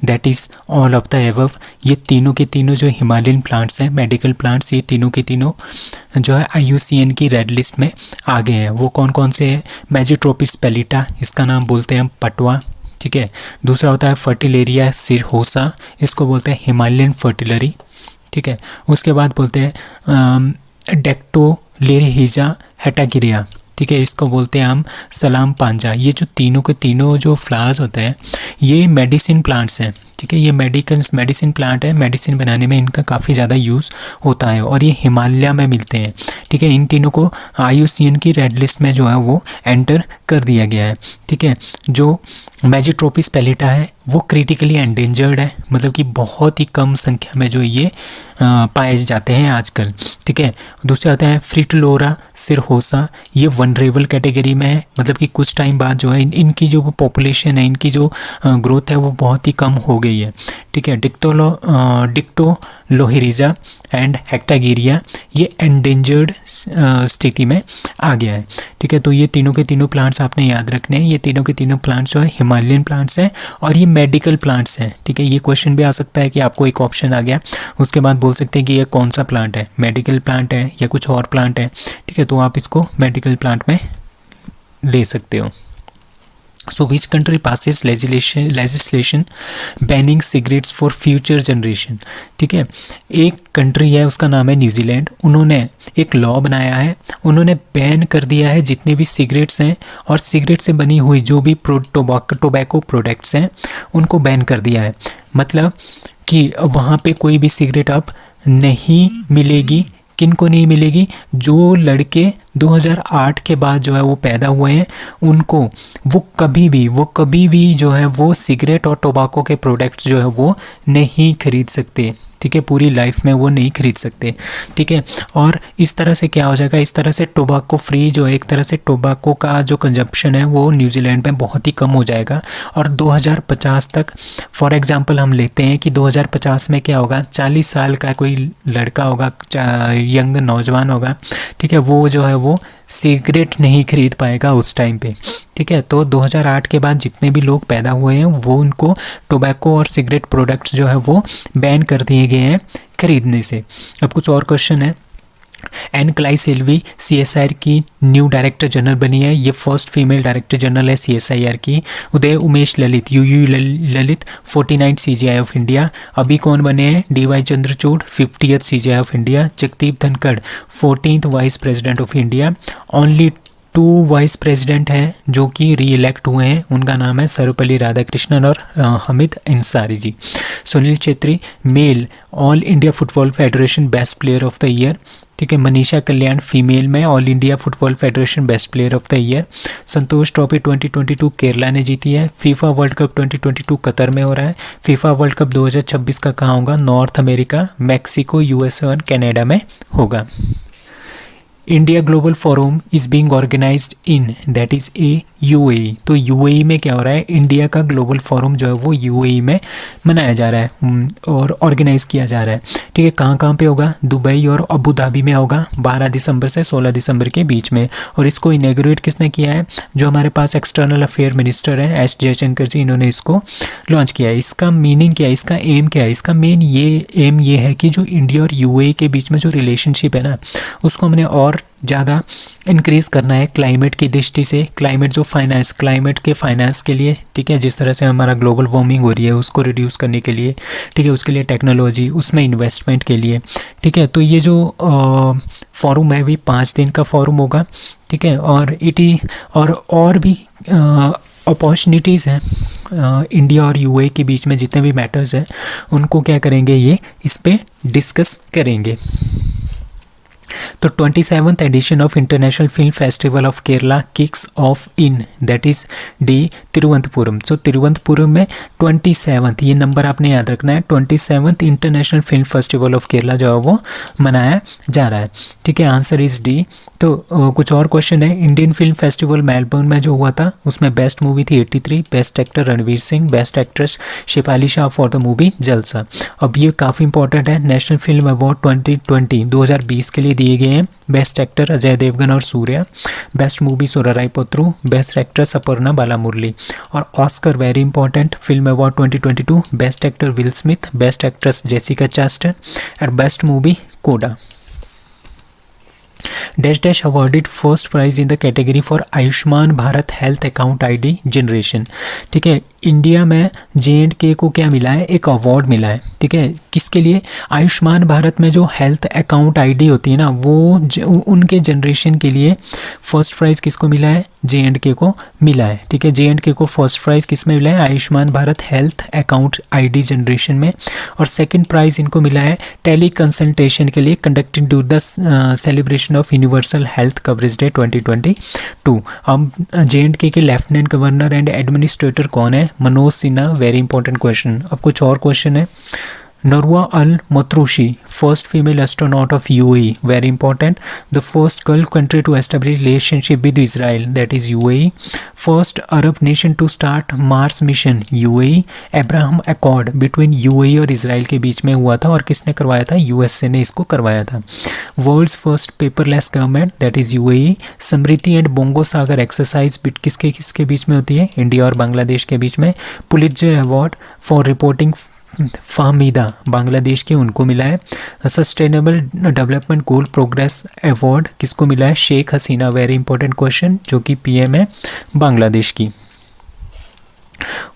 that is all of the above. ये तीनों के तीनों जो हिमालयन प्लांट्स हैं, मेडिकल प्लांट्स, ये तीनों के तीनों जो है IUCN की रेड लिस्ट में आ गए हैं. वो कौन कौन से हैं? मेजिट्रोपिस पेलिटा, इसका नाम बोलते हैं हम पटवा. ठीक है, दूसरा होता है फर्टिलेरिया सिरहोसा, इसको बोलते हैं हिमालयन फर्टिलरी. ठीक है, उसके बाद बोलते हैं डेक्टोलेरिहिजा हेटागिरिया. ठीक है, इसको बोलते हैं हम सलाम पांजा. ये जो तीनों के तीनों जो फ्लावर्स होते हैं ये मेडिसिन प्लांट्स हैं. ठीक है, ये मेडिसिन प्लांट है, मेडिसिन बनाने में इनका काफ़ी ज़्यादा यूज़ होता है और ये हिमालय में मिलते हैं. ठीक है, इन तीनों को IUCN की रेड लिस्ट में जो है वो एंटर कर दिया गया है. ठीक है, जो मेजिट्रोपिस पेलिटा है वो क्रिटिकली एंडेंजर्ड है, मतलब कि बहुत ही कम संख्या में जो ये पाए जाते हैं आजकल. ठीक है, दूसरे आते हैं फ्रिटिलोरा सिरहोसा, ये वनरेबल कैटेगरी में है, मतलब कि कुछ टाइम बाद जो है इनकी जो पॉपुलेशन है, इनकी जो ग्रोथ है वो बहुत ही कम हो गई है. ठीक है, डिक्टोलोहिरिजा एंड हेक्टागिरिया ये एंडेंजर्ड स्थिति में आ गया है. ठीक है, तो ये तीनों के तीनों प्लांट्स आपने याद रखने हैं. ये तीनों के तीनों प्लांट्स जो है हिमालयन प्लांट्स हैं और ये मेडिकल प्लांट्स हैं. ठीक है, ये क्वेश्चन भी आ सकता है कि आपको एक ऑप्शन आ गया, उसके बाद बोल सकते हैं कि ये कौन सा प्लांट है, मेडिकल प्लांट है या कुछ और प्लांट है. ठीक है, तो आप इसको मेडिकल प्लांट में ले सकते हो. So which country passes legislation banning cigarettes for future generation? ठीक है, एक कंट्री है उसका नाम है न्यूजीलैंड. उन्होंने एक लॉ बनाया है, उन्होंने बैन कर दिया है जितने भी सिगरेट्स हैं और सिगरेट से बनी हुई जो भी टोबैको प्रोडक्ट्स हैं उनको बैन कर दिया है. मतलब कि वहाँ पे कोई भी सिगरेट अब नहीं मिलेगी. किन को नहीं मिलेगी? जो लड़के 2008 के बाद जो है वो पैदा हुए हैं उनको वो कभी भी जो है वो सिगरेट और टोबैको के प्रोडक्ट्स जो है वो नहीं खरीद सकते. ठीक है, पूरी लाइफ में वो नहीं खरीद सकते. ठीक है, और इस तरह से क्या हो जाएगा, इस तरह से टोबैको फ्री जो है, एक तरह से टोबैको का जो कंजप्शन है वो न्यूजीलैंड में बहुत ही कम हो जाएगा. और 2050 तक फॉर एग्जांपल हम लेते हैं कि 2050 में क्या होगा, 40 साल का कोई लड़का होगा, यंग नौजवान होगा. ठीक है, वो जो है वो सिगरेट नहीं खरीद पाएगा उस टाइम पे. ठीक है, तो 2008 के बाद जितने भी लोग पैदा हुए हैं वो उनको टोबैको और सिगरेट प्रोडक्ट्स जो है वो बैन कर दिए गए हैं खरीदने से. अब कुछ और क्वेश्चन है. एन क्लाइसेल्वी CSIR की न्यू डायरेक्टर जनरल बनी है, ये फर्स्ट फीमेल डायरेक्टर जनरल है CSIR की। Uday Umesh Lalit UU Lalit 49 CGI of India. अभी कौन बने हैं? DY Chandrachud 50th CGI of India. Jagdeep Dhankhar 14th vice president of India. Only 2 vice president हैं जो कि री इलेक्ट हुए हैं, उनका नाम है सर्वपल्ली राधाकृष्णन और Hamid Ansari ji. Sunil Chhetri male all India football federation best player of the year. ठीक है। मनीषा कल्याण फीमेल में all India football federation best player of the year. Santosh trophy 2022 Kerala ने जीती है। फीफा वर्ल्ड कप 2022 कतर में हो रहा है। फीफा वर्ल्ड कप 2026 का कहाँ होगा? नॉर्थ अमेरिका, मैक्सिको, USA और कनाडा में होगा। India global forum is being organised in that is UAE। तो UAE में क्या हो रहा है? इंडिया का ग्लोबल फोरम जो है वो UAE में मनाया जा रहा है और ऑर्गेनाइज़ किया जा रहा है। ठीक है। कहाँ कहाँ पे होगा? दुबई और अबू धाबी में होगा 12 दिसंबर से 16 दिसंबर के बीच में। और इसको इनॉग्रेट किसने किया है? जो हमारे पास एक्सटर्नल अफेयर मिनिस्टर हैं S जयशंकर जी, इन्होंने इसको लॉन्च किया है। इसका मीनिंग क्या है? इसका एम क्या है? इसका मेन एम ये है कि जो इंडिया और UAE के बीच में जो रिलेशनशिप है ना, उसको हमने और ज़्यादा इंक्रीज़ करना है क्लाइमेट की दृष्टि से। क्लाइमेट जो फाइनेंस, क्लाइमेट के फाइनेंस के लिए, ठीक है, जिस तरह से हमारा ग्लोबल वार्मिंग हो रही है उसको रिड्यूस करने के लिए, ठीक है, उसके लिए टेक्नोलॉजी, उसमें इन्वेस्टमेंट के लिए। ठीक है। तो ये जो फोरम है भी 5 दिन का फोरम होगा। ठीक है। और और भी अपॉर्चुनिटीज़ हैं इंडिया और UAE के बीच में, जितने भी मैटर्स हैं उनको क्या करेंगे, ये इस पर डिस्कस करेंगे। तो 27th edition of international film festival of Kerala kicks off in that is D Thiruvananthapuram. So Thiruvananthapuram में 27th, ये नंबर आपने याद रखना है, 27th international film festival of Kerala जो है वो मनाया जा रहा है। ठीक है। Answer is D. तो कुछ और क्वेश्चन है। इंडियन फिल्म फेस्टिवल मेलबर्न में जो हुआ था उसमें बेस्ट मूवी थी 83, best actor Ranveer Singh, best actress Shefali Shah for the movie Jalsa. अब ये काफ़ी इंपॉर्टेंट है। नेशनल फिल्म अवार्ड 2020 के लिए दिए गए हैं। बेस्ट एक्टर अजय देवगन और Suriya, best movie Soorarai Pottru, best actress Aparna Balamurali. और Oscar very important, film award 2022 best actor Will Smith, best actress Jessica Chastain और best movie CODA. Dash dash awarded first prize in the category for Ayushman Bharat health account ID generation. ठीक है। इंडिया में J&K को क्या मिला है? एक अवार्ड मिला है। ठीक है। किसके लिए? आयुष्मान भारत में जो हेल्थ अकाउंट ID होती है ना, वो उनके जनरेशन के लिए फर्स्ट प्राइज़ किसको मिला है? J&K को मिला है। ठीक है। J&K को फर्स्ट प्राइज़ किस में मिला है? Ayushman Bharat health account ID generation में। और सेकंड प्राइज़ इनको मिला है टेली कंसल्टेशन के लिए, conducting to the celebration of universal health coverage day 2022। अब J&K के लेफ्टिनेंट गवर्नर एंड एडमिनिस्ट्रेटर कौन है? Manoj Sinha. Very important question. अब कुछ और क्वेश्चन है। Nora Al Matrooshi first female astronaut of UAE, very important. The first gulf country to establish relationship with Israel, that is UAE। First Arab nation to start Mars mission, UAE। Abraham accord between UAE और इसराइल के बीच में हुआ था और किसने करवाया था? USA ने इसको करवाया था। World's first paperless government, that is UAE। Samriddhi and Bongosagar exercise किसके किसके बीच में होती है? इंडिया और बांग्लादेश के बीच में। Pulitzer award for reporting Fahmida Bangladesh के उनको मिला है। Sustainable development goal progress award किसको मिला है? Sheikh Hasina. Very important question, जो कि PM है बांग्लादेश की।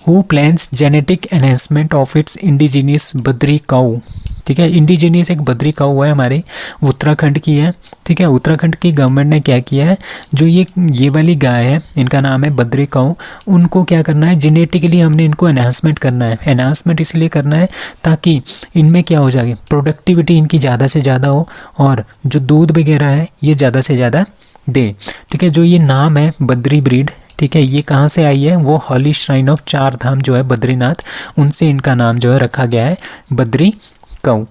Who plans genetic enhancement of its indigenous Badri cow. ठीक है। इंडिजीनियस एक बद्री काऊ है हमारे उत्तराखंड की है। ठीक है। उत्तराखंड की गवर्नमेंट ने क्या किया है, जो ये वाली गाय है, इनका नाम है बद्री काऊ, उनको क्या करना है? जेनेटिकली हमने इनको एनहांसमेंट करना है। एनहांसमेंट इसलिए करना है ताकि इनमें क्या हो जाए, प्रोडक्टिविटी इनकी ज़्यादा से ज़्यादा हो और जो दूध वगैरह है ये ज़्यादा से ज़्यादा दे। ठीक है। जो ये नाम है बद्री ब्रीड, ठीक है, ये कहाँ से आई है? वो हॉली श्राइन ऑफ 4 धाम जो है बद्रीनाथ, उनसे इनका नाम जो है रखा गया है बद्री काऊ।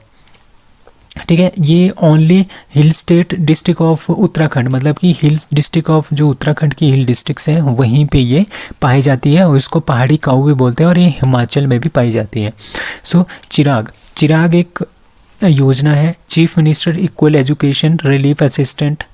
ठीक है। ये only hill state district of Uttarakhand, मतलब कि हिल्स डिस्ट्रिक्ट ऑफ जो उत्तराखंड की हिल डिस्ट्रिक्ट्स हैं वहीं पे ये पाई जाती है और इसको पहाड़ी काऊ भी बोलते हैं और ये हिमाचल में भी पाई जाती है। सो चिराग एक योजना है, chief minister equal education relief assistant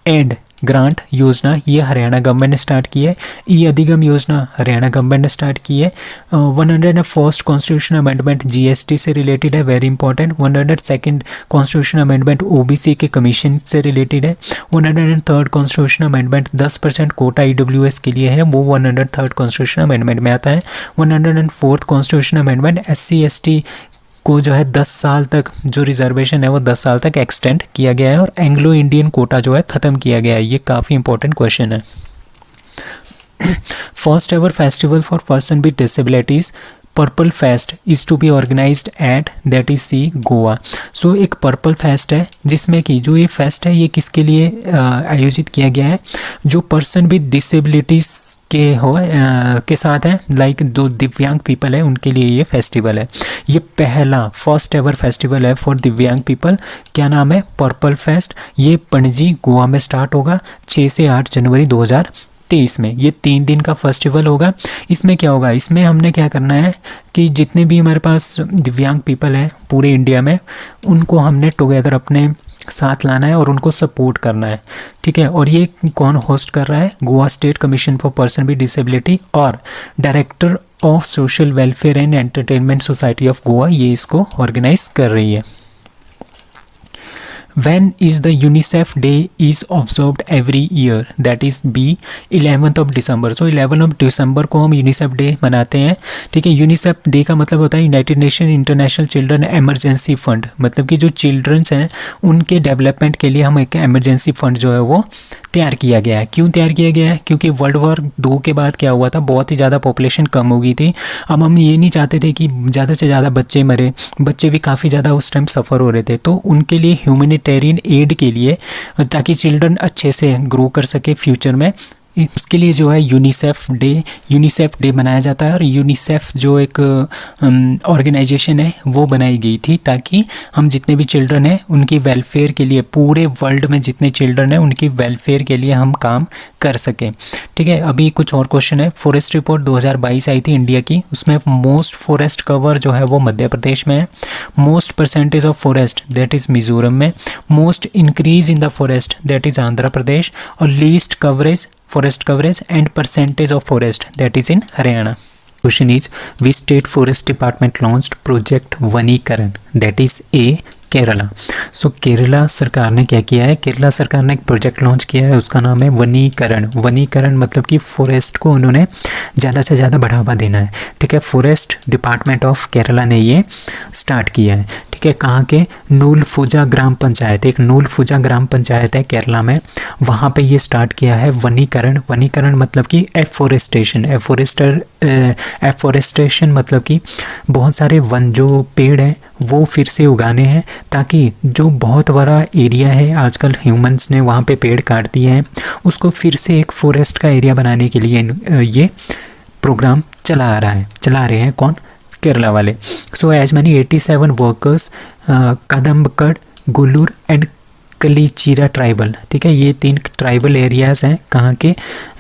and grant योजना ये हरियाणा गवर्नमेंट ने स्टार्ट की है। ई अधिगम योजना हरियाणा गवर्नमेंट ने स्टार्ट की है। 101st कॉन्स्टिट्यूशन अमेंडमेंट जीएसटी से रिलेटेड है, very important. 102nd constitution amendment OBC के कमीशन से रिलेटेड है। 103rd constitution amendment 10% Kota EWS के लिए है, वो 103rd कॉन्स्टिट्यूशन अमेंडमेंट में आता है। 104th constitution amendment SC ST को जो है 10 साल तक जो रिजर्वेशन है वो 10 साल तक एक्सटेंड किया गया है, और एंग्लो इंडियन कोटा जो है ख़त्म किया गया है। ये काफ़ी इंपॉर्टेंट क्वेश्चन है। First ever festival for person with disabilities purple fest is to be organised at that is C Goa. So एक पर्पल फेस्ट है जिसमें कि जो ये फेस्ट है ये किसके लिए आयोजित किया गया है, जो पर्सन विद डिसेबिलिटीज़ के साथ हैं, लाइक दो दिव्यांग पीपल है उनके लिए ये फेस्टिवल है। ये पहला फर्स्ट एवर फेस्टिवल है फॉर दिव्यांग पीपल। क्या नाम है? Purple fest. ये पणजी गोवा में स्टार्ट होगा 6 से 8 जनवरी 2023 में। ये 3 दिन का फेस्टिवल होगा। इसमें क्या होगा, इसमें हमने क्या करना है कि जितने भी हमारे पास दिव्यांग पीपल हैं पूरे इंडिया में, उनको हमने टुगेदर अपने साथ लाना है और उनको सपोर्ट करना है, ठीक है। और ये कौन होस्ट कर रहा है? Goa state commission for person with disability और director of social welfare and entertainment society of Goa, ये इसको ऑर्गेनाइज कर रही है। When is the UNICEF Day is observed every year? That is B 11th of December. So 11th of December को हम यूनिसेफ डे मनाते हैं, ठीक है। यूनिसेफ डे का मतलब होता है United nation international children emergency fund, मतलब कि जो चिल्ड्रंस हैं उनके डेवलपमेंट के लिए हम एक एमरजेंसी फंड जो है वो तैयार किया गया है। क्यों तैयार किया गया है? क्योंकि वर्ल्ड वॉर 2 के बाद क्या हुआ था, बहुत ही ज़्यादा पॉपुलेशन कम हो गई थी। अब हम ये नहीं चाहते थे कि ज़्यादा से ज़्यादा बच्चे मरे, बच्चे भी काफ़ी ज़्यादा उस टाइम सफ़र हो रहे थे, तो उनके लिए ह्यूमैनिटेरियन एड के लिए, ताकि चिल्ड्रन अच्छे से ग्रो कर सके फ्यूचर में, उसके लिए जो है यूनिसेफ डे मनाया जाता है। और यूनिसेफ जो एक ऑर्गेनाइजेशन है वो बनाई गई थी ताकि हम जितने भी चिल्ड्रन हैं उनकी वेलफेयर के लिए, पूरे वर्ल्ड में जितने चिल्ड्रन हैं उनकी वेलफेयर के लिए हम काम कर सकें, ठीक है। अभी कुछ और क्वेश्चन है। फॉरेस्ट रिपोर्ट 2022 आई थी इंडिया की, उसमें मोस्ट फॉरेस्ट कवर जो है वो मध्य प्रदेश में है, most percentage of forest that is Mizoram में, most increase in the forest that is Andhra Pradesh, और least coverage forest coverage and percentage of forest that is in Haryana. Question is, which state forest department launched project Vanikaran that is A Kerala. So Kerala सरकार ने क्या किया है? केरला सरकार ने एक प्रोजेक्ट लॉन्च किया है, उसका नाम है वनीकरण। वनीकरण मतलब कि फॉरेस्ट को उन्होंने ज़्यादा से ज़्यादा बढ़ावा देना है, ठीक है। फॉरेस्ट डिपार्टमेंट ऑफ केरला ने ये स्टार्ट किया है, ठीक है। कहाँ के? नूलफुजा ग्राम पंचायत, एक नूलफुजा ग्राम पंचायत है केरला में, वहाँ पे ये स्टार्ट किया है वनीकरण। वनीकरण मतलब कि एफोरेस्टेशन, एफोरेस्टेशन मतलब कि बहुत सारे वन जो पेड़ हैं वो फिर से उगाने हैं, ताकि जो बहुत बड़ा एरिया है आजकल ह्यूमंस ने वहाँ पे पेड़ काट दिए हैं, उसको फिर से एक फॉरेस्ट का एरिया बनाने के लिए ये प्रोग्राम चला रहे हैं कौन? केरला वाले। So as many 87 workers Kadambakad, Gulloor and Kalichira tribal, ठीक है। ये 3 ट्राइबल एरियाज़ हैं कहाँ के?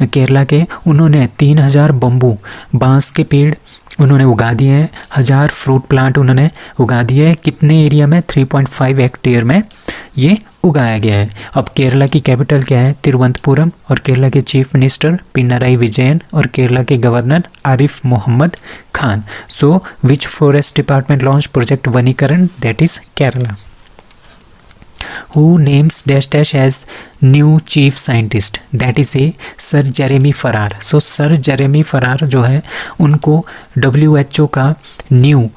केरला के। उन्होंने 3000 बम्बू बांस के पेड़ उन्होंने उगा दिए हैं, 1000 फ्रूट प्लांट उन्होंने उगा दिए हैं। कितने एरिया में? 3.5 हेक्टेयर में ये उगाया गया है। अब केरला की कैपिटल क्या है? तिरुवनंतपुरम। और केरला के चीफ मिनिस्टर पिनाराई विजयन और केरला के governor Arif Mohammad Khan. So which forest department launch project Vanikaran? That is Kerala. Who names dash dash as new chief scientist? That is a sir Jeremy Farrar. So sir Jeremy फरार जो है उनको WHO का न्यू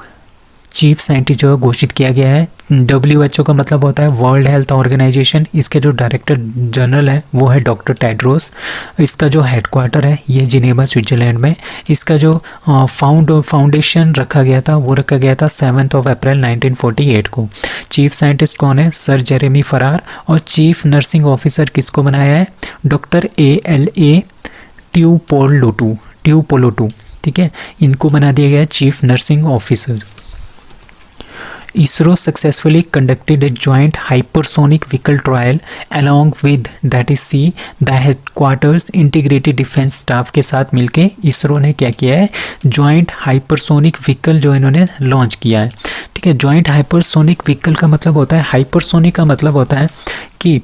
चीफ साइंटिस्ट जो है घोषित किया गया है। WHO का मतलब होता है वर्ल्ड हेल्थ ऑर्गेनाइजेशन। इसके जो डायरेक्टर जनरल है वो है डॉक्टर टेड्रोस। इसका जो हेडक्वार्टर है ये जिनेवा स्विट्जरलैंड में। इसका जो फाउंडेशन रखा गया था वो रखा गया था 7 अप्रैल 1948 को। चीफ साइंटिस्ट कौन है? सर जेरेमी फरार। और चीफ नर्सिंग ऑफिसर किसको बनाया है? डॉक्टर ALA ट्यूपोलोटू, ठीक है। इनको बना दिया गया है chief nursing officer. ISRO successfully conducted a joint hypersonic vehicle trial along with that is see the headquarters integrated defence staff के साथ मिलके इसरो ने क्या किया है, जॉइंट हाइपरसोनिक व्हीकल जो इन्होंने लॉन्च किया है। ठीक है, जॉइंट हाइपरसोनिक व्हीकल का मतलब होता है, हाइपरसोनिक का मतलब होता है कि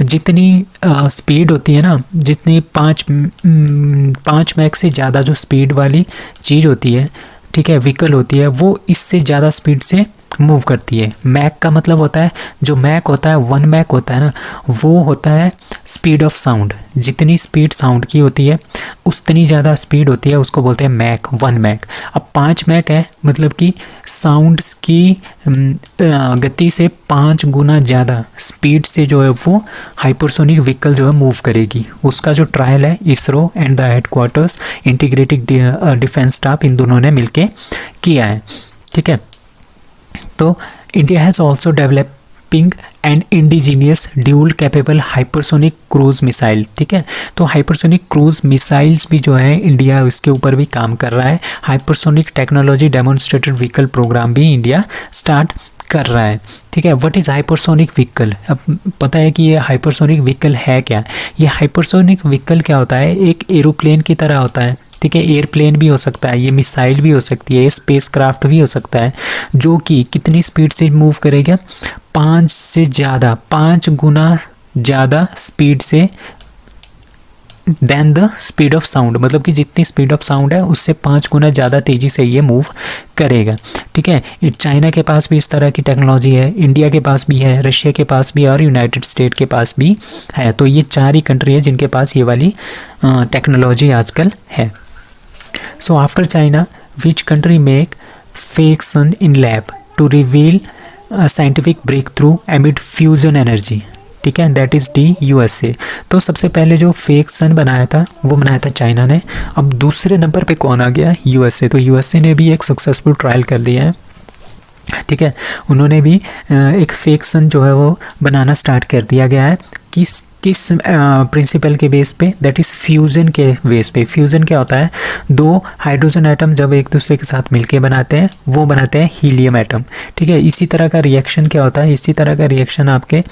जितनी स्पीड होती है ना, जितनी 5 मैक से ज़्यादा जो स्पीड वाली चीज़ होती है, ठीक है, व्हीकल होती है, वो इससे ज़्यादा स्पीड से मूव करती है। मैक का मतलब होता है, जो मैक होता है 1 मैक होता है ना, वो होता है स्पीड ऑफ साउंड। जितनी स्पीड साउंड की होती है उतनी ज़्यादा स्पीड होती है, उसको बोलते हैं मैक, 1 मैक। अब 5 मैक है, मतलब कि साउंड की गति से 5 गुना ज़्यादा स्पीड से जो है वो हाइपरसोनिक व्हीकल जो है मूव करेगी। उसका जो ट्रायल है ISRO and the headquarters integrated defence staff, इन दोनों ने मिलके किया है। ठीक है, तो India has also developing and indigenous dual capable hypersonic cruise missile. ठीक है, तो हाइपरसोनिक क्रूज मिसाइल्स भी जो है इंडिया उसके ऊपर भी काम कर रहा है। Hypersonic technology demonstrated vehicle programme भी इंडिया स्टार्ट कर रहा है। ठीक है, व्हाट इज़ हाइपरसोनिक व्हीकल? अब पता है कि ये हाइपरसोनिक व्हीकल है क्या। ये हाइपरसोनिक व्हीकल क्या होता है, एक एरोप्लेन की तरह होता है। ठीक है, एयरप्लेन भी हो सकता है, ये मिसाइल भी हो सकती है, स्पेस क्राफ्ट भी हो सकता है, जो कि कितनी स्पीड से मूव करेगा, 5 गुना ज़्यादा स्पीड से than the speed of sound, मतलब कि जितनी स्पीड ऑफ साउंड है उससे 5 गुना ज़्यादा तेज़ी से ये मूव करेगा। ठीक है, चाइना के पास भी इस तरह की टेक्नोलॉजी है, इंडिया के पास भी है, रशिया के पास भी है और यूनाइटेड स्टेट के पास भी है। तो ये 4 ही कंट्री है जिनके पास ये वाली टेक्नोलॉजी आजकल है। So after China, which country make fake sun in lab to reveal a scientific breakthrough amid fusion energy? ठीक है, दैट इज़ डी USA। तो सबसे पहले जो फेक सन बनाया था वो बनाया था चाइना ने। अब दूसरे नंबर पे कौन आ गया, USA। तो USA ने भी एक सक्सेसफुल ट्रायल कर दिया है। ठीक है, उन्होंने भी एक फेक सन जो है वो बनाना स्टार्ट कर दिया गया है। किस प्रिंसिपल के बेस पे, दैट इज़ फ्यूज़न के बेस पे। फ्यूज़न क्या होता है, 2 हाइड्रोजन एटम जब एक दूसरे के साथ मिलके बनाते हैं वो बनाते हैं हीलियम एटम। ठीक है, इसी तरह का रिएक्शन क्या होता है, इसी तरह का रिएक्शन आपके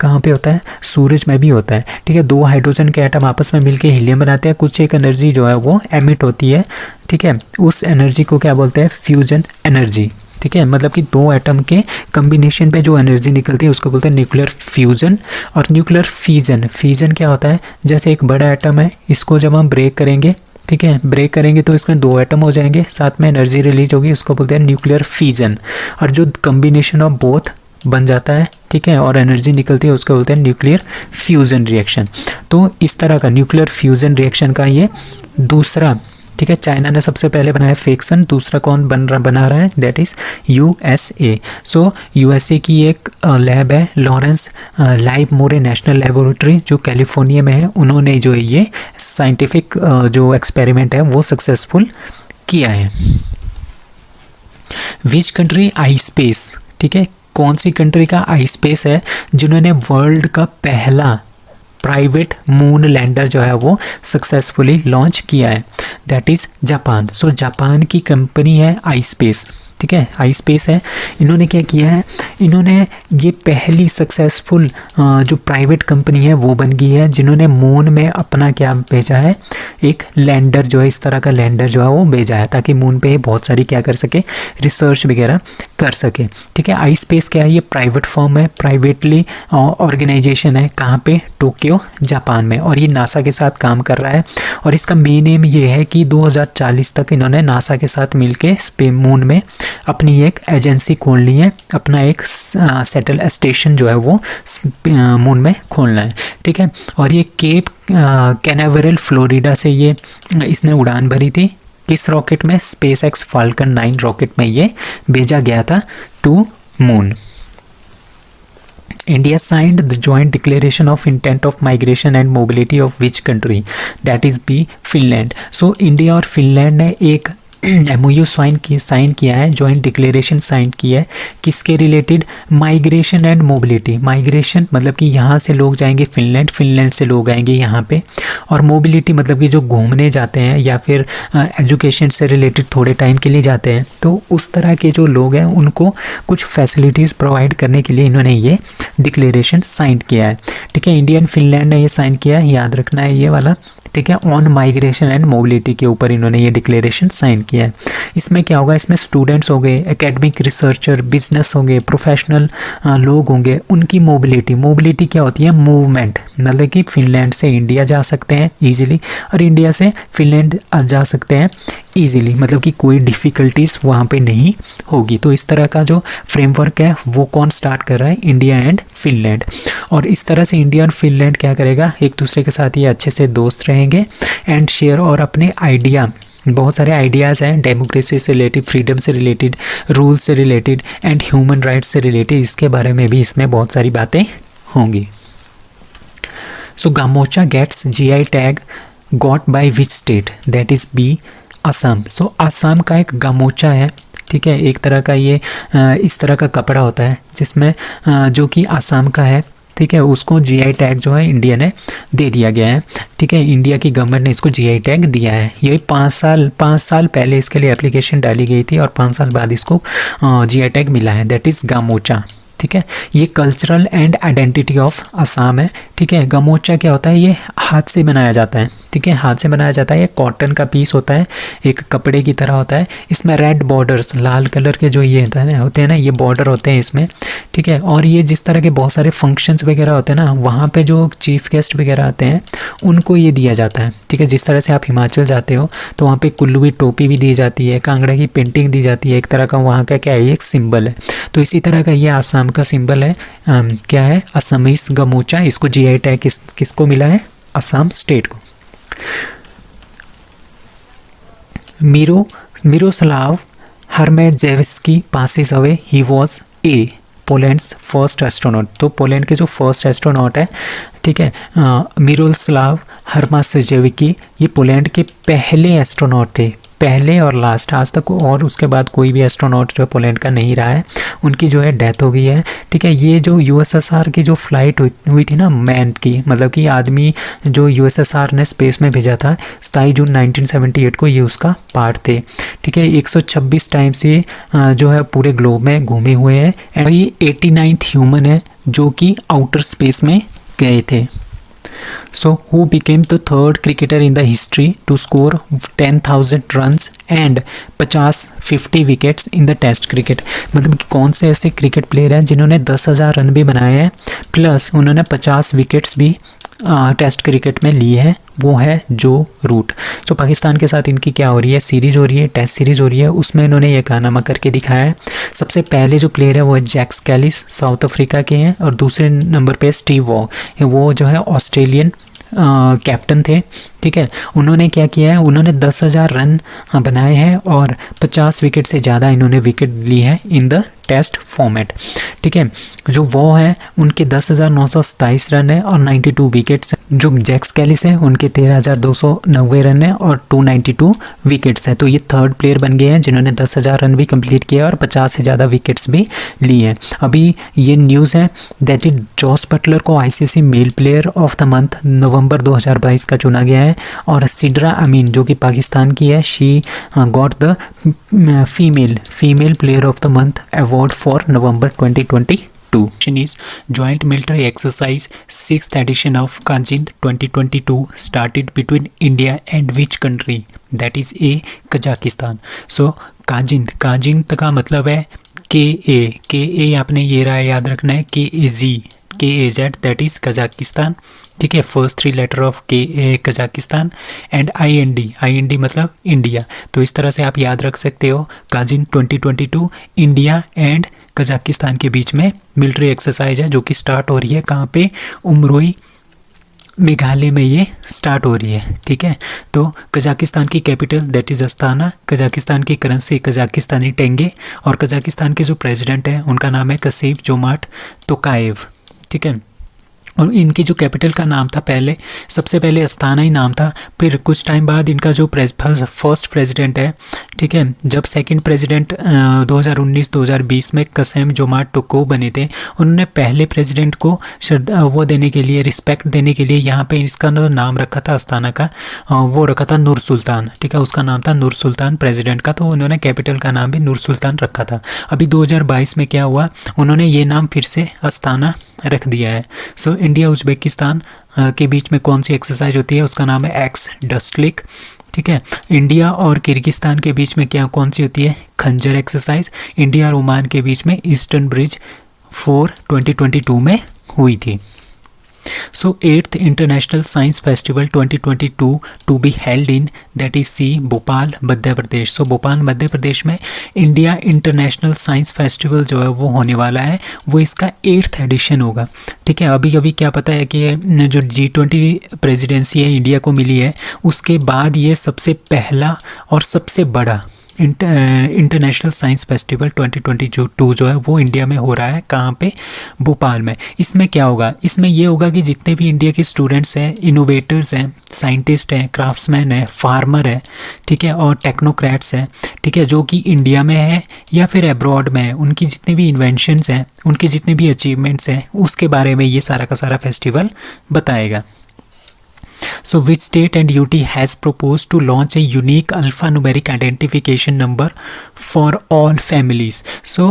कहाँ पे होता है, सूरज में भी होता है। ठीक है, 2 हाइड्रोजन के एटम आपस में मिलके हीलियम बनाते हैं, कुछ एक एनर्जी जो है वो एमिट होती है। ठीक है, उस एनर्जी को क्या बोलते हैं, फ्यूजन एनर्जी। ठीक है, मतलब कि 2 एटम के कम्बिनेशन पे जो एनर्जी निकलती है उसको बोलते हैं न्यूक्लियर फ्यूजन और न्यूक्लियर फीजन। फीजन क्या होता है, जैसे एक बड़ा एटम है, इसको जब हम ब्रेक करेंगे, ठीक है, ब्रेक करेंगे तो इसमें 2 एटम हो जाएंगे, साथ में एनर्जी रिलीज होगी, उसको बोलते हैं न्यूक्लियर फीजन। और जो कम्बिनेशन ऑफ बोथ बन जाता है, ठीक है, और एनर्जी निकलती है उसको बोलते हैं न्यूक्लियर फ्यूजन रिएक्शन। तो इस तरह का न्यूक्लियर फ्यूजन रिएक्शन का ये दूसरा, ठीक है, चाइना ने सबसे पहले बनाया फेक सन, दूसरा कौन बना रहा है, that is USA। So USA की एक लैब है, लॉरेंस लाइव मोरे नेशनल लेबोरेटरी, जो कैलिफोर्निया में है। उन्होंने जो ये साइंटिफिक जो एक्सपेरिमेंट है वो सक्सेसफुल किया है। विच कंट्री आई स्पेस, ठीक है, कौन सी कंट्री का आई स्पेस है जिन्होंने वर्ल्ड का पहला प्राइवेट मून लैंडर जो है वो सक्सेसफुली लॉन्च किया है, that is Japan. So Japan की कंपनी है आई स्पेस। ठीक है, आई स्पेस है। इन्होंने क्या किया है, इन्होंने ये पहली सक्सेसफुल जो प्राइवेट कंपनी है वो बन गई है जिन्होंने मून में अपना क्या भेजा है, एक लैंडर जो है, इस तरह का लैंडर जो है वो भेजा है, ताकि मून पे बहुत सारी क्या कर सके, रिसर्च वगैरह कर सके। ठीक है, आई स्पेस क्या है, ये प्राइवेट फॉर्म है, प्राइवेटली ऑर्गेनाइजेशन है, कहाँ पे, टोक्यो जापान में, और ये नासा के साथ काम कर रहा है। और इसका मेन एम ये है कि 2040 तक इन्होंने नासा के साथ मिलके मून में अपनी एक एजेंसी खोल ली है, अपना एक सेटल स्टेशन जो है वो मून में खोलना है। ठीक है, और ये केप कैनावेरल फ्लोरिडा से ये इसने उड़ान भरी थी। किस रॉकेट में, SpaceX Falcon 9 रॉकेट में ये भेजा गया था to moon. India signed the joint declaration of intent of migration and mobility of which country, that is B, Finland। So India और फिनलैंड ने एक MOU साइन किया है, जॉइंट डिक्लेरेशन साइन किया है, किसके related? Migration and mobility. Migration मतलब कि यहाँ से लोग जाएंगे फिनलैंड, फिनलैंड से लोग आएंगे यहाँ पे, और मोबिलिटी मतलब कि जो घूमने जाते हैं या फिर एजुकेशन से रिलेटेड थोड़े टाइम के लिए जाते हैं, तो उस तरह के जो लोग हैं उनको कुछ फैसिलिटीज़ प्रोवाइड करने के लिए इन्होंने ये डिक्लेरेशन साइन किया है। ठीक है, इंडिया एंड फिनलैंड ने ये साइन किया है, याद रखना है ये वाला। ठीक है, ऑन माइग्रेशन एंड मोबिलिटी के ऊपर इन्होंने ये डिक्लेरेशन साइन किया है। इसमें क्या होगा? इसमें स्टूडेंट्स हो गए, एकेडमिक रिसर्चर, बिजनेस होंगे, प्रोफेशनल लोग होंगे, उनकी मोबिलिटी। मोबिलिटी क्या होती है? मूवमेंट, मतलब कि फिनलैंड से इंडिया जा सकते हैं ईजिली और इंडिया से फिनलैंड जा सकते हैं ईजिली, मतलब कि कोई डिफ़िकल्टीज वहाँ पे नहीं होगी। तो इस तरह का जो फ्रेमवर्क है वो कौन स्टार्ट कर रहा है? India and Finland. और इस तरह से इंडिया और फिनलैंड क्या करेगा? एक दूसरे के साथ ये अच्छे से दोस्त रहेंगे एंड शेयर, और अपने आइडिया, बहुत सारे आइडियाज़ हैं डेमोक्रेसी से रिलेटेड, फ्रीडम से रिलेटेड, रूल से रिलेटेड एंड ह्यूमन राइट्स से रिलेटेड, इसके बारे में भी इसमें बहुत सारी बातें होंगी। So gamocha gets GI tag got by which state? That is B, Assam. So Assam का एक गामोचा है, ठीक है, एक तरह का ये इस तरह का कपड़ा होता है जिसमें जो कि असम का है, ठीक है, उसको GI टैग जो है इंडिया ने दे दिया गया है। ठीक है, इंडिया की गवर्नमेंट ने इसको GI टैग दिया है। ये 5 साल पहले इसके लिए एप्लीकेशन डाली गई थी और 5 साल बाद इसको GI टैग मिला है, दैट इज़ गामोचा। ठीक है, ये cultural and identity of Assam है। ठीक है, गामोचा क्या होता है? ये हाथ से बनाया जाता है। ठीक है, हाथ से बनाया जाता है, ये कॉटन का पीस होता है, एक कपड़े की तरह होता है। इसमें रेड बॉर्डर्स, लाल कलर के जो ये होते हैं ना, ये बॉर्डर होते हैं इसमें। ठीक है, और ये जिस तरह के बहुत सारे फंक्शंस वगैरह होते हैं ना, वहाँ पे जो चीफ गेस्ट वगैरह आते हैं उनको ये दिया जाता है। ठीक है, जिस तरह से आप हिमाचल जाते हो तो वहाँ पे कुल्लू की टोपी भी दी जाती है, कांगड़ा की पेंटिंग दी जाती है, एक तरह का वहाँ का क्या है, एक सिंबल है। तो इसी तरह का ये आसाम का सिंबल है, क्या है? असमीज गामोचा। इसको GI टैग किसको मिला है? असम स्टेट को। Miroslaw Hermaszewski passes away, he was a Poland's first astronaut. तो पोलैंड के जो फर्स्ट एस्ट्रोनॉट है, ठीक है, मिरोस्लाव हरमेजेवस्की, ये पोलैंड के पहले एस्ट्रोनॉट थे, पहले और लास्ट, आज तक और उसके बाद कोई भी एस्ट्रोनॉट जो पोलैंड का नहीं रहा है, उनकी जो है डेथ हो गई है। ठीक है, ये जो USSR की जो फ्लाइट हुई थी ना मैन की, मतलब कि आदमी जो USSR ने स्पेस में भेजा था 27 जून 1978 को, ये उसका पार्ट थे। ठीक है, 126 टाइम्स ये जो है पूरे ग्लोब में घूमे हुए हैं एंड ये 89th ह्यूमन है जो कि आउटर स्पेस में गए थे। So, who became the third cricketer in the history to score 10,000 runs and 50 wickets in the Test cricket? मतलब कि कौन से ऐसे क्रिकेट प्लेयर हैं जिन्होंने 10,000 रन भी बनाए हैं प्लस उन्होंने 50 विकेट्स भी टेस्ट क्रिकेट में ली है? वो है जो रूट। तो पाकिस्तान के साथ इनकी क्या हो रही है? सीरीज़ हो रही है, टेस्ट सीरीज़ हो रही है, उसमें इन्होंने ये कारनामा करके दिखाया है। सबसे पहले जो प्लेयर है वो है जैक कैलिस, साउथ अफ्रीका के हैं, और दूसरे नंबर पे स्टीव वॉ, वो जो है ऑस्ट्रेलियन कैप्टन थे। ठीक है, उन्होंने क्या किया है? उन्होंने 10,000 रन बनाए हैं और 50 विकेट से ज़्यादा इन्होंने विकेट ली है इन द टेस्ट फॉर्मेट। ठीक है, जो वो है उनके 10,927 रन है और 92 विकेट्स हैं। जो जैक्स कैलिस है उनके 13,290 रन है और 292 विकेट्स हैं। तो ये थर्ड प्लेयर बन गए हैं जिन्होंने 10,000 रन भी कंप्लीट किया और 50 से ज़्यादा विकेट्स भी लिए हैं। अभी ये न्यूज़ है दैट इज जॉस बटलर को ICC male player of the month November 2022 का चुना गया है, और सिड्रा अमीन जो कि पाकिस्तान की है, she got the female player of the month award for November 2022. Is joint military exercise 6th edition of Kazint 2022 started between India and which country? That is A, Kazakhstan. So काजिंत का मतलब है KA आपने ये रहा याद रखना है, KAZ दैट इज कजाकिस्तान। ठीक है, first 3 letter of Kazakhstan and IND मतलब इंडिया। तो इस तरह से आप याद रख सकते हो। काजिन 2022 इंडिया एंड कजाकिस्तान के बीच में मिलिट्री एक्सरसाइज है जो कि स्टार्ट हो रही है कहाँ पे? उमरोई मेघालय में ये स्टार्ट हो रही है। ठीक है, तो कजाकिस्तान की capital that is Astana, Kazakhstan की करेंसी कजाकिस्तानी टेंगे, और कजाकिस्तान के जो प्रेसिडेंट है उनका नाम है कसीम जोमार्ट तोकाएव। ठीक है, और इनकी जो कैपिटल का नाम था पहले, सबसे पहले अस्थाना ही नाम था, फिर कुछ टाइम बाद इनका जो फर्स्ट प्रेसिडेंट है, ठीक है, जब सेकंड प्रेसिडेंट 2019-2020 में कसेम जोमा टोको बने थे, उन्होंने पहले प्रेसिडेंट को वो देने के लिए, रिस्पेक्ट देने के लिए यहाँ पे इसका नाम रखा था अस्थाना का, वो रखा था नूर सुल्तान, ठीक है, उसका नाम था नूर सुल्तान प्रेसिडेंट का, तो उन्होंने कैपिटल का नाम भी नूर सुल्तान रखा था। अभी 2022 में क्या हुआ, उन्होंने ये नाम फिर से अस्थाना रख दिया है। सो इंडिया उज्बेकिस्तान के बीच में कौन सी एक्सरसाइज होती है, उसका नाम है एक्स डस्टलिक, ठीक है। इंडिया और किर्गिस्तान के बीच में क्या कौन सी होती है, खंजर एक्सरसाइज। इंडिया और ओमान के बीच में ईस्टर्न ब्रिज 4 2022 में हुई थी। So 8th international science festival 2022 to be held in that is C Bhopal Madhya Pradesh. So Bhopal Madhya Pradesh में इंडिया इंटरनेशनल साइंस फेस्टिवल जो है वो होने वाला है, वो इसका 8th एडिशन होगा, ठीक है। अभी अभी क्या पता है कि जो G20 प्रेसिडेंसी है इंडिया को मिली है, उसके बाद ये सबसे पहला और सबसे बड़ा इंटरनेशनल साइंस फेस्टिवल 2022 जो है वो इंडिया में हो रहा है। कहाँ पे, भोपाल में। इसमें क्या होगा, इसमें ये होगा कि जितने भी इंडिया के स्टूडेंट्स हैं, इनोवेटर्स हैं, साइंटिस्ट हैं, क्राफ्ट्समैन हैं, फार्मर है, ठीक है, और टेक्नोक्रेट्स हैं, ठीक है, जो कि इंडिया में है या फिर अब्रॉड में है, उनकी जितनी भी इन्वेंशंस हैं, उनके जितने भी अचीवमेंट्स हैं, उसके बारे में ये सारा का सारा फेस्टिवल बताएगा। So which state and UT has proposed to launch a unique alphanumeric identification number for all families? So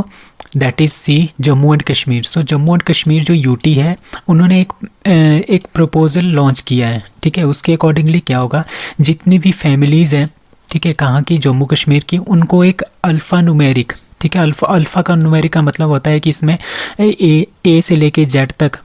that is C, Jammu and Kashmir. So Jammu and Kashmir जो यूटी है, उन्होंने एक प्रपोजल लॉन्च किया है, ठीक है। उसके अकॉर्डिंगली क्या होगा, जितनी भी फैमिलीज़ हैं, ठीक है, कहाँ की, जम्मू कश्मीर की, उनको एक अल्फ़ा नुमेरिक, ठीक है, अल्फ़ा का नुमेरिक का मतलब होता है कि इसमें ए से लेके जेड तक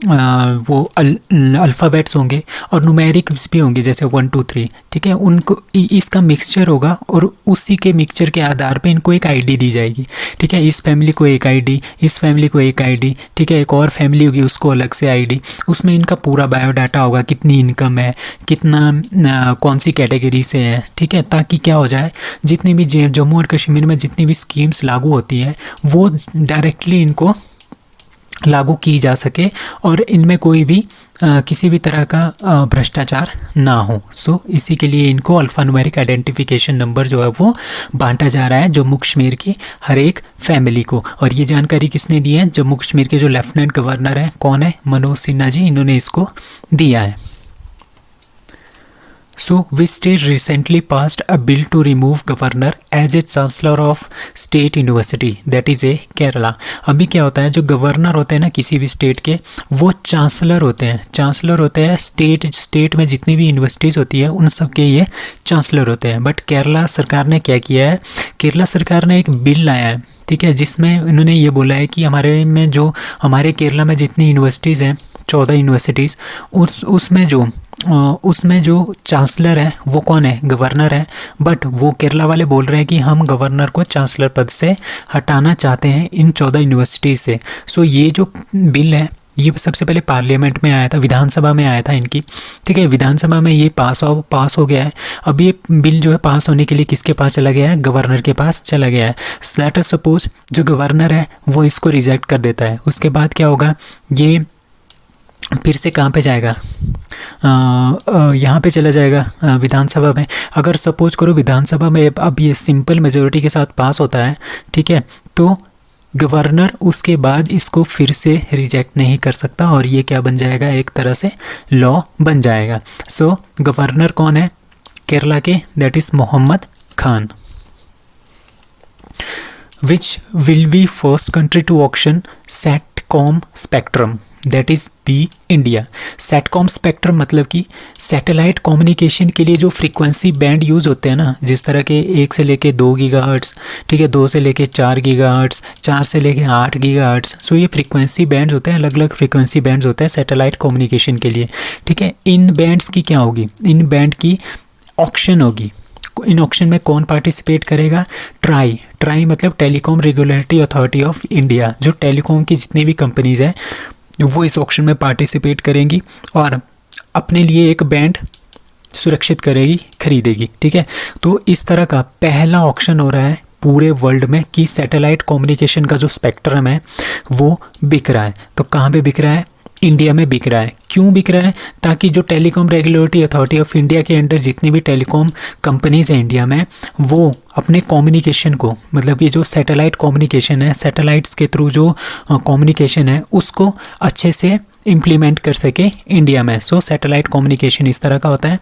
वो अल्फ़ाबेट्स होंगे और न्यूमेरिक्स भी होंगे, जैसे 1 2 3, ठीक है, उनको इसका मिक्सचर होगा और उसी के मिक्सचर के आधार पे इनको एक आईडी दी जाएगी, ठीक है। इस फैमिली को एक आईडी, इस फैमिली को एक आईडी, ठीक है, एक और फैमिली होगी उसको अलग से आईडी, उसमें इनका पूरा बायोडाटा होगा, कितनी इनकम है, कितना कौन सी कैटेगरी से है, ठीक है, ताकि क्या हो जाए, जितनी भी जम्मू और कश्मीर में जितनी भी स्कीम्स लागू होती हैं वो डायरेक्टली इनको लागू की जा सके और इनमें कोई भी किसी भी तरह का भ्रष्टाचार ना हो। सो इसी के लिए इनको अल्फ़ान्यूमेरिक आइडेंटिफिकेशन नंबर जो है वो बांटा जा रहा है जम्मू कश्मीर की हर एक फैमिली को। और ये जानकारी किसने दी है, जम्मू कश्मीर के जो लेफ्टिनेंट गवर्नर हैं, कौन है, मनोज सिन्हा जी, इन्होंने इसको दिया है। So, which state recently passed a bill to remove governor as a chancellor of state university? That is a Kerala. अभी क्या होता है, जो गवर्नर होते हैं ना किसी भी स्टेट के, वो चांसलर होते हैं। चांसलर होते हैं स्टेट में जितनी भी यूनिवर्सिटीज़ होती है उन सब के ये चांसलर होते हैं। बट केरला सरकार ने क्या किया है, केरला सरकार ने एक बिल लाया है, ठीक है, जिसमें उन्होंने ये बोला है कि हमारे केरला में जितनी यूनिवर्सिटीज़ हैं, 14 यूनिवर्सिटीज़, उसमें जो चांसलर है वो कौन है, गवर्नर है। बट वो केरला वाले बोल रहे हैं कि हम गवर्नर को चांसलर पद से हटाना चाहते हैं इन 14 यूनिवर्सिटी से। सो ये जो बिल है ये सबसे पहले पार्लियामेंट में आया था, विधानसभा में आया था इनकी, ठीक है, विधानसभा में ये पास हो गया है। अब ये बिल जो है पास होने के लिए किसके पास चला गया है, गवर्नर के पास चला गया है। लेट अस सपोज जो गवर्नर है वो इसको रिजेक्ट कर देता है, उसके बाद क्या होगा, ये फिर से कहाँ पे जाएगा, यहाँ पे चला जाएगा विधानसभा में। अगर सपोज करो विधानसभा में अब ये सिंपल मेजोरिटी के साथ पास होता है, ठीक है, तो गवर्नर उसके बाद इसको फिर से रिजेक्ट नहीं कर सकता और ये क्या बन जाएगा, एक तरह से लॉ बन जाएगा। सो गवर्नर कौन है केरला के, that is Mohammad Khan. Which will be first country to auction satcom spectrum, that is b India. Satcom spectrum मतलब कि सैटेलाइट कम्युनिकेशन के लिए जो फ्रीक्वेंसी बैंड यूज़ होते हैं ना, जिस तरह के 1 से लेके 2 गीगाहर्ट्ज़, ठीक है, 2 से लेके 4 गीगाहर्ट्ज़, 4 से लेके 8 गीगाहर्ट्ज़। सो ये फ्रीक्वेंसी बैंड्स होते हैं, अलग अलग फ्रीक्वेंसी बैंड्स होते हैं सैटेलाइट कम्युनिकेशन के लिए, ठीक है। इन बैंड्स की क्या होगी, इन बैंड की ऑक्शन होगी। इन ऑक्शन में कौन पार्टिसिपेट करेगा, ट्राई मतलब telecom regulatory authority of India. जो टेलीकॉम की जितनी भी कंपनीज़ हैं वो इस ऑक्शन में पार्टिसिपेट करेंगी और अपने लिए एक बैंड सुरक्षित करेगी, खरीदेगी, ठीक है। तो इस तरह का पहला ऑक्शन हो रहा है पूरे वर्ल्ड में कि सैटेलाइट कम्युनिकेशन का जो स्पेक्ट्रम है वो बिक रहा है। तो कहाँ पे बिक रहा है, इंडिया में बिक रहा है। क्यों बिक रहा है? ताकि जो telecom regulatory authority of India के अंडर जितनी भी टेलीकॉम कंपनीज हैं इंडिया में, वो अपने कम्युनिकेशन को, मतलब कि जो सैटेलाइट कम्युनिकेशन है, सैटेलाइट्स के थ्रू जो कम्युनिकेशन है उसको अच्छे से इम्प्लीमेंट कर सके इंडिया में। सो सैटेलाइट कम्युनिकेशन इस तरह का होता है,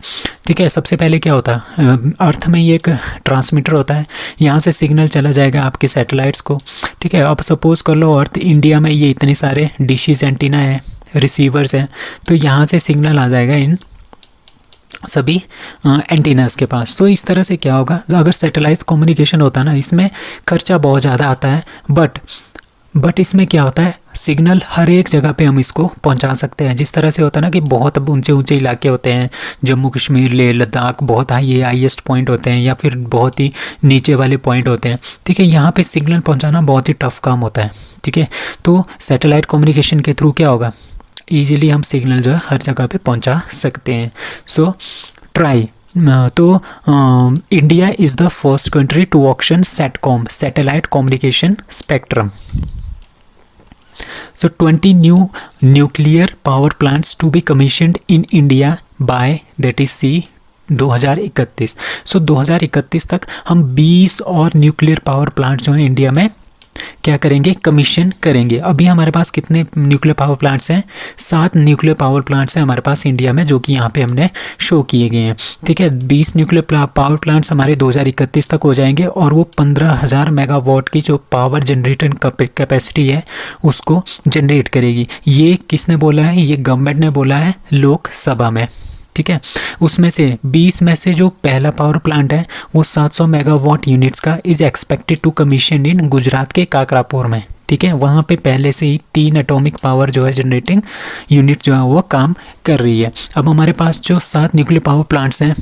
ठीक है। सबसे पहले क्या होता है, अर्थ में ये एक ट्रांसमीटर होता है, यहाँ से सिग्नल चला जाएगा आपके सैटेलाइट्स को, ठीक है। अब सपोज़ कर लो अर्थ इंडिया में ये इतने सारे डिशेज एंटीना है, रिसीवर्स हैं, तो यहाँ से सिग्नल आ जाएगा इन सभी एंटीनास के पास। तो इस तरह से क्या होगा, अगर सैटेलाइट कम्युनिकेशन होता है ना, इसमें खर्चा बहुत ज़्यादा आता है, बट इसमें क्या होता है, सिग्नल हर एक जगह पे हम इसको पहुंचा सकते हैं। जिस तरह से होता है ना कि बहुत ऊंचे ऊंचे इलाके होते हैं, जम्मू कश्मीर, लेह लद्दाख, बहुत हाईएस्ट पॉइंट होते हैं, या फिर बहुत ही नीचे वाले पॉइंट होते हैं, ठीक है। यहाँ पे सिग्नल पहुंचाना बहुत ही टफ काम होता है, ठीक है। तो सैटेलाइट कम्युनिकेशन के थ्रू क्या होगा, ईजिली हम सिग्नल जो है हर जगह पे पहुंचा सकते हैं। सो ट्राई तो India is the first country to auction satcom, satellite communication spectrum. So 20 new nuclear power plants to be commissioned in India by that is C 2031। सो 2031 तक हम 20 और न्यूक्लियर पावर प्लांट जो हैं इंडिया में क्या करेंगे, कमीशन करेंगे। अभी हमारे पास कितने न्यूक्लियर पावर प्लांट्स हैं, 7 न्यूक्लियर पावर प्लांट्स हैं हमारे पास इंडिया में, जो कि यहाँ पे हमने शो किए गए हैं, ठीक है। 20 न्यूक्लियर पावर प्लांट्स हमारे 2031 तक हो जाएंगे, और वो 15,000 मेगावाट की जो पावर जनरेटर कैपेसिटी है उसको जनरेट करेगी। ये किसने बोला है, ये गवर्नमेंट ने बोला है लोकसभा में, ठीक है। उसमें से 20 में से जो पहला पावर प्लांट है वो 700 मेगावाट यूनिट्स का is expected to commission in Gujarat के काकरापुर में, ठीक है। वहाँ पे पहले से ही 3 एटॉमिक पावर जो है जनरेटिंग यूनिट जो है वो काम कर रही है। अब हमारे पास जो 7 न्यूक्लियर पावर प्लांट्स हैं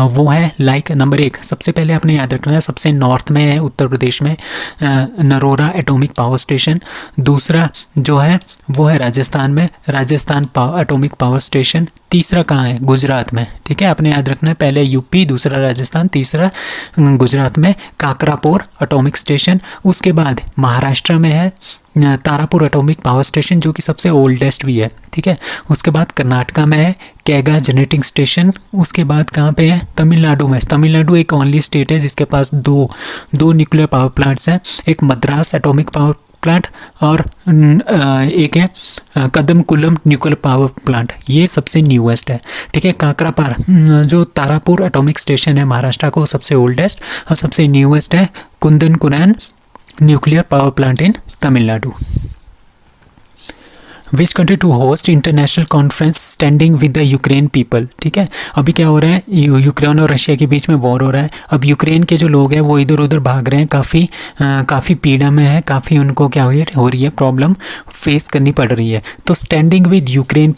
वो है लाइक नंबर 1, सबसे पहले आपने याद रखना है, सबसे नॉर्थ में है उत्तर प्रदेश में नरोरा एटॉमिक पावर स्टेशन। दूसरा जो है वो है राजस्थान में राजस्थान एटॉमिक पावर स्टेशन। तीसरा कहाँ है, गुजरात में, ठीक है। आपने याद रखना है, पहले यूपी, दूसरा राजस्थान, तीसरा गुजरात में काकरापुर एटॉमिक स्टेशन। उसके बाद महाराष्ट्र में है तारापुर एटॉमिक पावर स्टेशन, जो कि सबसे ओल्डेस्ट भी है, ठीक है। उसके बाद कर्नाटका में है कैगा जनरेटिंग स्टेशन। उसके बाद कहाँ पे है, तमिलनाडु में। तमिलनाडु एक ओनली स्टेट है जिसके पास दो न्यूक्लियर पावर प्लांट्स हैं, एक मद्रास एटॉमिक पावर प्लांट और एक है कदमकुलम न्यूक्लियर पावर प्लांट, ये सबसे न्यूएस्ट है, ठीक है। काकरापार जो तारापुर एटॉमिक स्टेशन है महाराष्ट्र को सबसे ओल्डेस्ट और सबसे न्यूएस्ट है Kudankulam nuclear power plant in Tamil Nadu. Which country to host international conference standing with the Ukraine people, ठीक है। अभी क्या हो रहा है, यूक्रेन और रशिया के बीच में वॉर हो रहा है। अब यूक्रेन के जो लोग हैं वो इधर उधर भाग रहे हैं, काफ़ी पीड़ा में है, काफ़ी उनको क्या हो रही है, प्रॉब्लम फेस करनी पड़ रही है। तो स्टैंडिंग विद यूक्रेन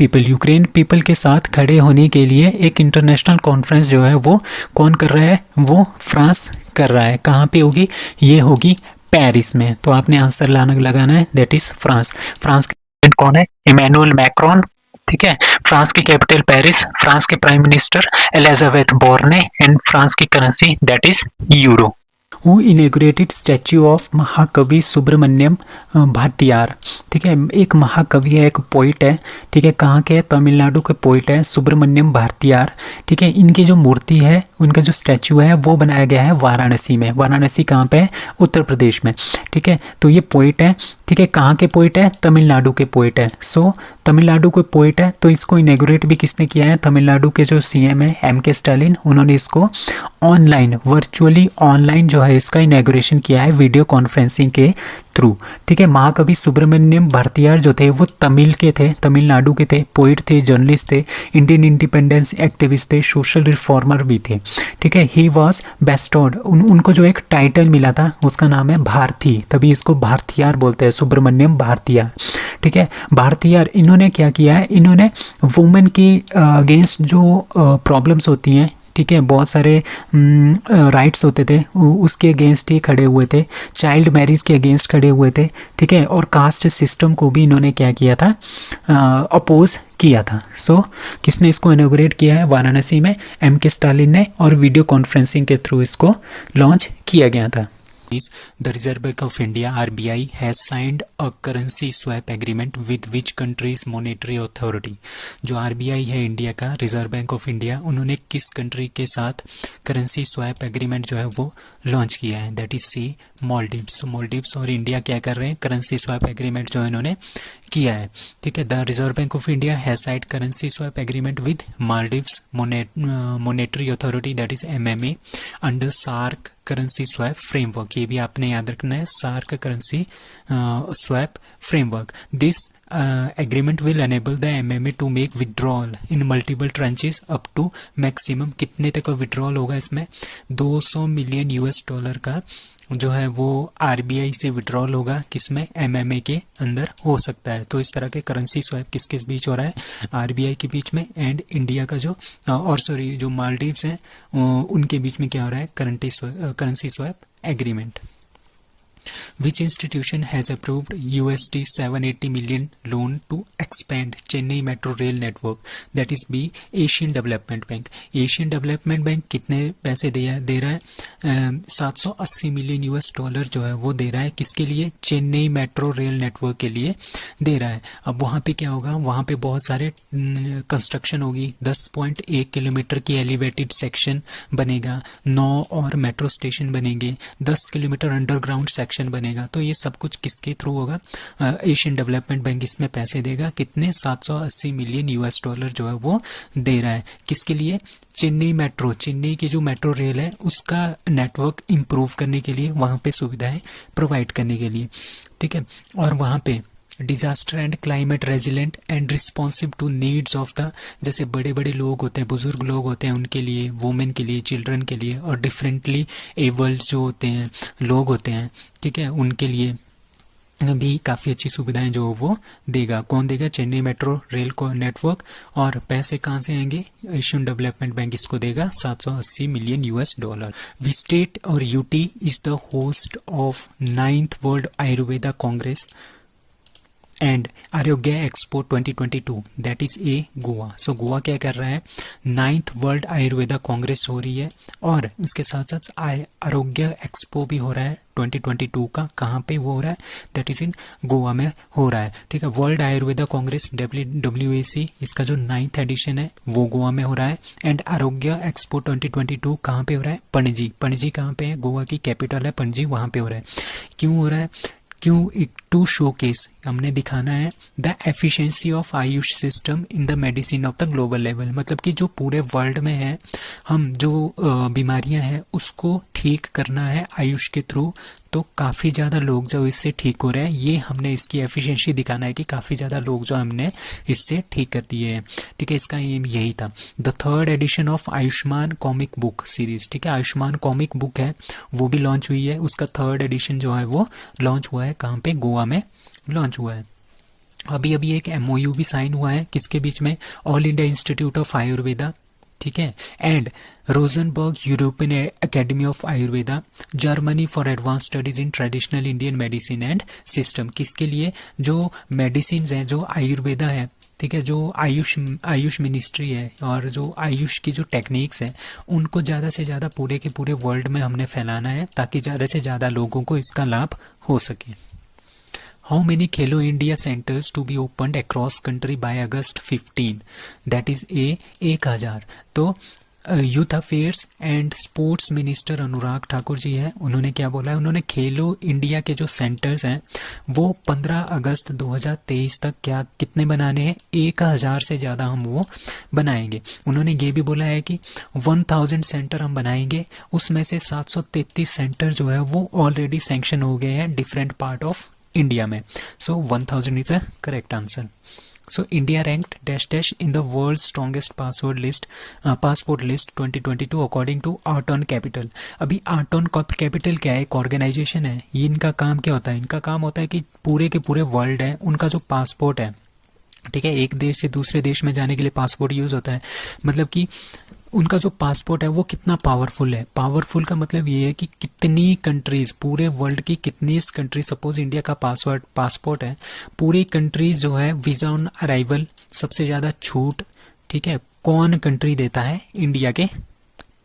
पीपल के साथ खड़े होने के लिए एक इंटरनेशनल कॉन्फ्रेंस जो है वो कौन कर रहा है, वो फ्रांस कर रहा है। कहाँ पे होगी, ये होगी पेरिस में। तो आपने आंसर लगाना है, दैट इज फ्रांस। फ्रांस के प्रेसिडेंट कौन है, इमैनुअल मैक्रोन, ठीक है। फ्रांस की कैपिटल पेरिस, फ्रांस के prime minister Elisabeth Borne and France की currency that is euro. Who inaugurated statue of Mahakavi Subramanya Bharathiyar, ठीक है। एक महाकवि है, एक पोइट है, ठीक है। कहाँ के, तमिलनाडु के पोइट है सुब्रमण्यम भारतियार, ठीक है। इनकी जो मूर्ति है, उनका जो स्टैच्यू है वो बनाया गया है वाराणसी में। वाराणसी कहाँ पे है, उत्तर प्रदेश में, ठीक है। तो ये पोइट है, ठीक है। कहाँ के पोइट है, तमिलनाडु के पोइट है। सो तमिलनाडु के पोइट है, तो इसको इनॉग्रेट भी किसने किया है, तमिलनाडु के जो सीएम है MK स्टालिन, उन्होंने इसको ऑनलाइन, वर्चुअली ऑनलाइन जो है इसका इनॉग्रेशन किया है वीडियो कॉन्फ्रेंसिंग के थ्रू, ठीक है। महाकवि सुब्रमण्यम भारतियार जो थे वो तमिल के थे, तमिलनाडु के थे, पोइट थे, जर्नलिस्ट थे, इंडियन इंडिपेंडेंस एक्टिविस्ट थे, सोशल रिफॉर्मर भी थे, ठीक है। ही वॉज बेस्टोड, उनको जो एक टाइटल मिला था उसका नाम है भारती, तभी इसको भारतियार बोलते हैं, सुब्रमण्यम भारतियार, ठीक है। भारतियार इन्होंने क्या किया है, इन्होंने वुमेन की अगेंस्ट जो प्रॉब्लम्स होती हैं, ठीक है, बहुत सारे राइट्स होते थे, उसके अगेंस्ट ही खड़े हुए थे, चाइल्ड मैरिज के अगेंस्ट खड़े हुए थे, ठीक है। और कास्ट सिस्टम को भी इन्होंने क्या किया था, अपोज किया था। सो किसने इसको इनॉग्रेट किया है, वाराणसी में MK स्टालिन ने, और वीडियो कॉन्फ्रेंसिंग के थ्रू इसको लॉन्च किया गया था। is the Reserve Bank of India RBI has signed a currency swap agreement with which country's monetary authority। जो RBI है इंडिया का, रिजर्व बैंक ऑफ इंडिया, उन्होंने किस कंट्री के साथ करेंसी स्वैप एग्रीमेंट जो है वो लॉन्च किया है, दैट इज सी मालदीव्स। तो मालदीव्स और इंडिया क्या कर रहे हैं, करेंसी स्वैप एग्रीमेंट जो इन्होंने किया है, ठीक है। The Reserve bank of India has signed currency swap agreement with Maldives Monetary Authority that is MMA under SAARC currency swap framework. ये भी आपने याद रखना है, SAARC currency swap framework. This agreement will enable the MMA to make withdrawal in multiple tranches up to maximum कितने तक का withdrawal होगा इसमें, 200 मिलियन US$ का जो है वो RBI से विड्रॉल होगा, किसमें, MMA के अंदर हो सकता है। तो इस तरह के करेंसी स्वैप किस किस बीच हो रहा है, RBI के बीच में एंड इंडिया का जो और सॉरी जो मालदीव्स हैं उनके बीच में क्या हो रहा है, currency swap agreement. Which institution has approved $780 million loan to expand Chennai Metro Rail Network? That is B. Asian Development Bank। Asian Development Bank कितने पैसे दे रहा है, 780 मिलियन US$ जो है वो दे रहा है, किसके लिए, चेन्नई मेट्रो रेल नेटवर्क के लिए दे रहा है। अब वहाँ पे क्या होगा, वहाँ पे बहुत सारे कंस्ट्रक्शन होगी, 10.1 किलोमीटर की एलिवेटेड सेक्शन बनेगा, 9 और मेट्रो स्टेशन बनेंगे, 10 किलोमीटर अंडरग्राउंड सेक्शन बनेगा। तो ये सब कुछ किसके थ्रू होगा, एशियन डेवलपमेंट बैंक इसमें पैसे देगा, कितने, 780 मिलियन US$ जो है वो दे रहा है, किसके लिए, चेन्नई मेट्रो, चेन्नई की जो मेट्रो रेल है उसका नेटवर्क इम्प्रूव करने के लिए, वहाँ पे सुविधाएं प्रोवाइड करने के लिए, ठीक है। और वहाँ पे disaster and climate resilient and responsive to needs of the, जैसे बड़े बड़े लोग होते हैं, बुजुर्ग लोग होते हैं, उनके लिए, वुमेन के लिए, चिल्ड्रन के लिए, और डिफरेंटली एबल्ड जो होते हैं लोग होते हैं, ठीक है, उनके लिए भी काफ़ी अच्छी सुविधाएं जो वो देगा। कौन देगा, चेन्नई मेट्रो रेल को नेटवर्क। और पैसे कहाँ से आएंगे, एशियन डेवलपमेंट बैंक इसको देगा, 780 मिलियन US$। विस्टेट और UT is the host of 9th world Ayurveda congress and Arogya expo 2022 that is A Goa. So Goa क्या कर रहा है, 9th वर्ल्ड आयुर्वेदा कांग्रेस हो रही है और उसके साथ साथ आरोग्य एक्सपो भी हो रहा है 2022 का। कहाँ पे वो हो रहा है, दैट इज इन गोवा में हो रहा है, ठीक है। वर्ल्ड आयुर्वेदा कांग्रेस WAC इसका जो 9th एडिशन है वो गोवा में हो रहा है। एंड आरोग्य एक्सपो 2022 कहाँ पे हो रहा है, पणजी। पणजी कहाँ पे है, गोवा की कैपिटल है पणजी, वहाँ पे हो रहा है। क्यों हो रहा है, क्यों, टू शोकेस, हमने दिखाना है the efficiency of Ayush system in the medicine of the global level. मतलब कि जो पूरे वर्ल्ड में है, हम जो बीमारियां हैं उसको ठीक करना है आयुष के थ्रू, तो काफ़ी ज़्यादा लोग जो इससे ठीक हो रहे हैं, ये हमने इसकी एफिशिएंसी दिखाना है कि काफ़ी ज़्यादा लोग जो हमने इससे ठीक कर दिए हैं, ठीक है। इसका एम यही था। The 3rd edition of Ayushman comic book series, ठीक है, आयुष्मान कॉमिक बुक है वो भी लॉन्च हुई है, उसका 3rd एडिशन जो है वो लॉन्च हुआ है, कहाँ पे, गोवा में लॉन्च हुआ है। अभी अभी एक MOU भी साइन हुआ है, किसके बीच में, all India institute of Ayurveda, ठीक है, and Rosenberg European academy of Ayurveda Germany for advance studies in traditional Indian medicine and system. किसके लिए, जो मेडिसिन हैं, जो आयुर्वेदा है, ठीक है, जो आयुष मिनिस्ट्री है और जो आयुष की जो टेक्निक्स हैं उनको ज़्यादा से ज़्यादा पूरे के पूरे वर्ल्ड में हमने फैलाना है ताकि ज़्यादा से ज़्यादा लोगों को इसका लाभ हो सके। How many Khelo India centres to be opened across country by August 15, that is 1000। तो youth affairs and sports minister Anurag Thakur ji है, उन्होंने क्या बोला है, उन्होंने खेलो इंडिया के जो सेंटर्स हैं वो 15 अगस्त 2023 तक क्या कितने बनाने हैं, 1000 से ज़्यादा हम वो बनाएंगे। उन्होंने ये भी बोला है कि 1000 सेंटर हम बनाएंगे, उसमें से 733 सेंटर जो है वो ऑलरेडी सैंक्शन हो गए हैं डिफरेंट पार्ट ऑफ इंडिया में। सो 1000 is a correct answer. So India ranked dash dash in the world's strongest passport list 2022 according to Arton Capital। अभी Arton Capital क्या है, एक ऑर्गेनाइजेशन है, ये इनका काम क्या होता है, इनका काम होता है कि पूरे के पूरे वर्ल्ड है उनका जो पासपोर्ट है, ठीक है, एक देश से दूसरे देश में जाने के लिए पासपोर्ट यूज होता है, मतलब कि उनका जो पासपोर्ट है वो कितना पावरफुल है। पावरफुल का मतलब ये है कि कितनी कंट्रीज, पूरे वर्ल्ड की कितनी कंट्री, सपोज इंडिया का पासपोर्ट है, पूरी कंट्रीज जो है वीजा ऑन अराइवल सबसे ज़्यादा छूट, ठीक है, कौन कंट्री देता है, इंडिया के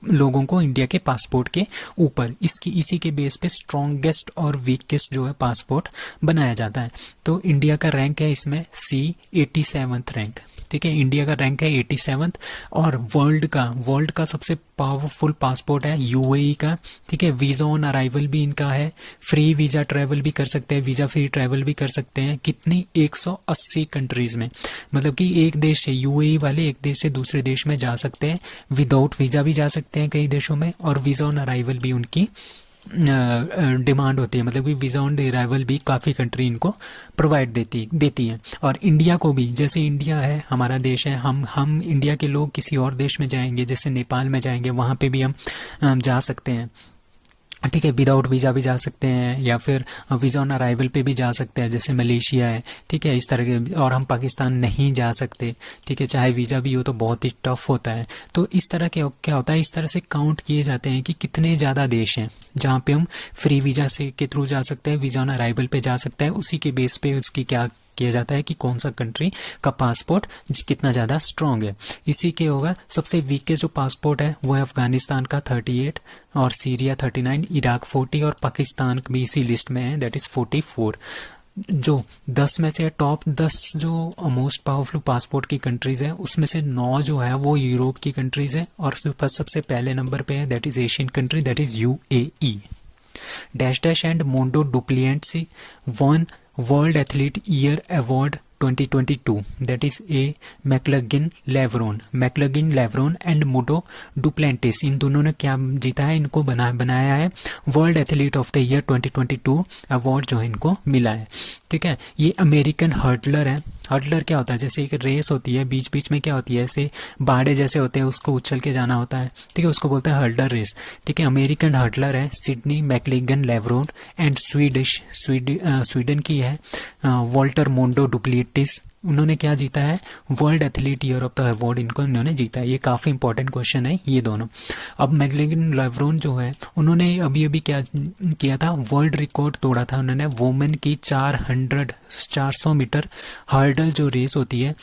लोगों को इंडिया के पासपोर्ट के ऊपर इसी के बेस पे स्ट्रॉन्गेस्ट और वीकेस्ट जो है पासपोर्ट बनाया जाता है। तो इंडिया का रैंक है इसमें C 87th रैंक, ठीक है, इंडिया का रैंक है 87th। और वर्ल्ड का सबसे पावरफुल पासपोर्ट है UAE का, ठीक है। वीज़ा ऑन अराइवल भी इनका है, फ्री वीज़ा ट्रैवल भी कर सकते हैं, वीज़ा फ्री ट्रैवल भी कर सकते हैं। कितनी 180 कंट्रीज़ में, मतलब कि एक देश से UAE वाले एक देश से दूसरे देश में जा सकते हैं, विदाउट वीज़ा भी जा सकते हैं कई देशों में, और वीज़ा ऑन अराइवल भी उनकी डिमांड होती है, मतलब कि वीज़ा ऑन अराइवल भी काफ़ी कंट्री इनको प्रोवाइड देती है। और इंडिया को भी, जैसे इंडिया है हमारा देश है, हम इंडिया के लोग किसी और देश में जाएंगे, जैसे नेपाल में जाएंगे, वहाँ पे भी हम जा सकते हैं, ठीक है, विदाउट वीज़ा भी जा सकते हैं, या फिर वीज़ा ऑन अराइवल पे भी जा सकते हैं, जैसे मलेशिया है, ठीक है, इस तरह के। और हम पाकिस्तान नहीं जा सकते, ठीक है, चाहे वीज़ा भी हो तो बहुत ही टफ होता है। तो इस तरह के क्या होता है, इस तरह से काउंट किए जाते हैं कि कितने ज़्यादा देश हैं जहाँ पे हम फ्री वीज़ा से के थ्रू जा सकते हैं, वीज़ा ऑन अराइवल पे जा सकते हैं। उसी के बेस पे उसकी क्या किया जाता है कि कौन सा कंट्री का पासपोर्ट कितना ज़्यादा स्ट्रॉन्ग है। इसी के होगा सबसे वीकेस्ट जो पासपोर्ट है वो है अफगानिस्तान का 38, और सीरिया 39, इराक 40, और पाकिस्तान भी इसी लिस्ट में है, दैट इज़ 44। जो 10 में से टॉप 10 जो मोस्ट पावरफुल पासपोर्ट की कंट्रीज़ है, उसमें से 9 जो है वो यूरोप की कंट्रीज़ है, और सबसे पहले नंबर पे है that is Asian country, that is UAE। Dash dash and Mondo Duplantis won world athlete year award 2022, that is A McLaughlin Levrone and Mondo Duplantis. इन दोनों ने क्या जीता है, इनको बनाया है world athlete of the year 2022 award जो इनको मिला है, ठीक है। ये अमेरिकन हर्डलर है। हर्डलर क्या होता है, जैसे एक रेस होती है, बीच बीच में क्या होती है, ऐसे बाड़े जैसे होते हैं, उसको उछल के जाना होता है, ठीक है, उसको बोलते हैं हर्डलर रेस, ठीक है। अमेरिकन हर्डलर है सिडनी मैक्लिगन लेवरोन, एंड स्वीडन की है वॉल्टर मोंडो डुप्लेटिस। उन्होंने क्या जीता है, world athlete year of the award इन्होंने जीता है। ये काफ़ी इंपॉर्टेंट क्वेश्चन है ये दोनों। अब मैक्लिगन लेवरोन जो है, उन्होंने अभी क्या किया था, वर्ल्ड रिकॉर्ड तोड़ा था उन्होंने, वुमेन की 400 मीटर हर्डल जो रेस होती है,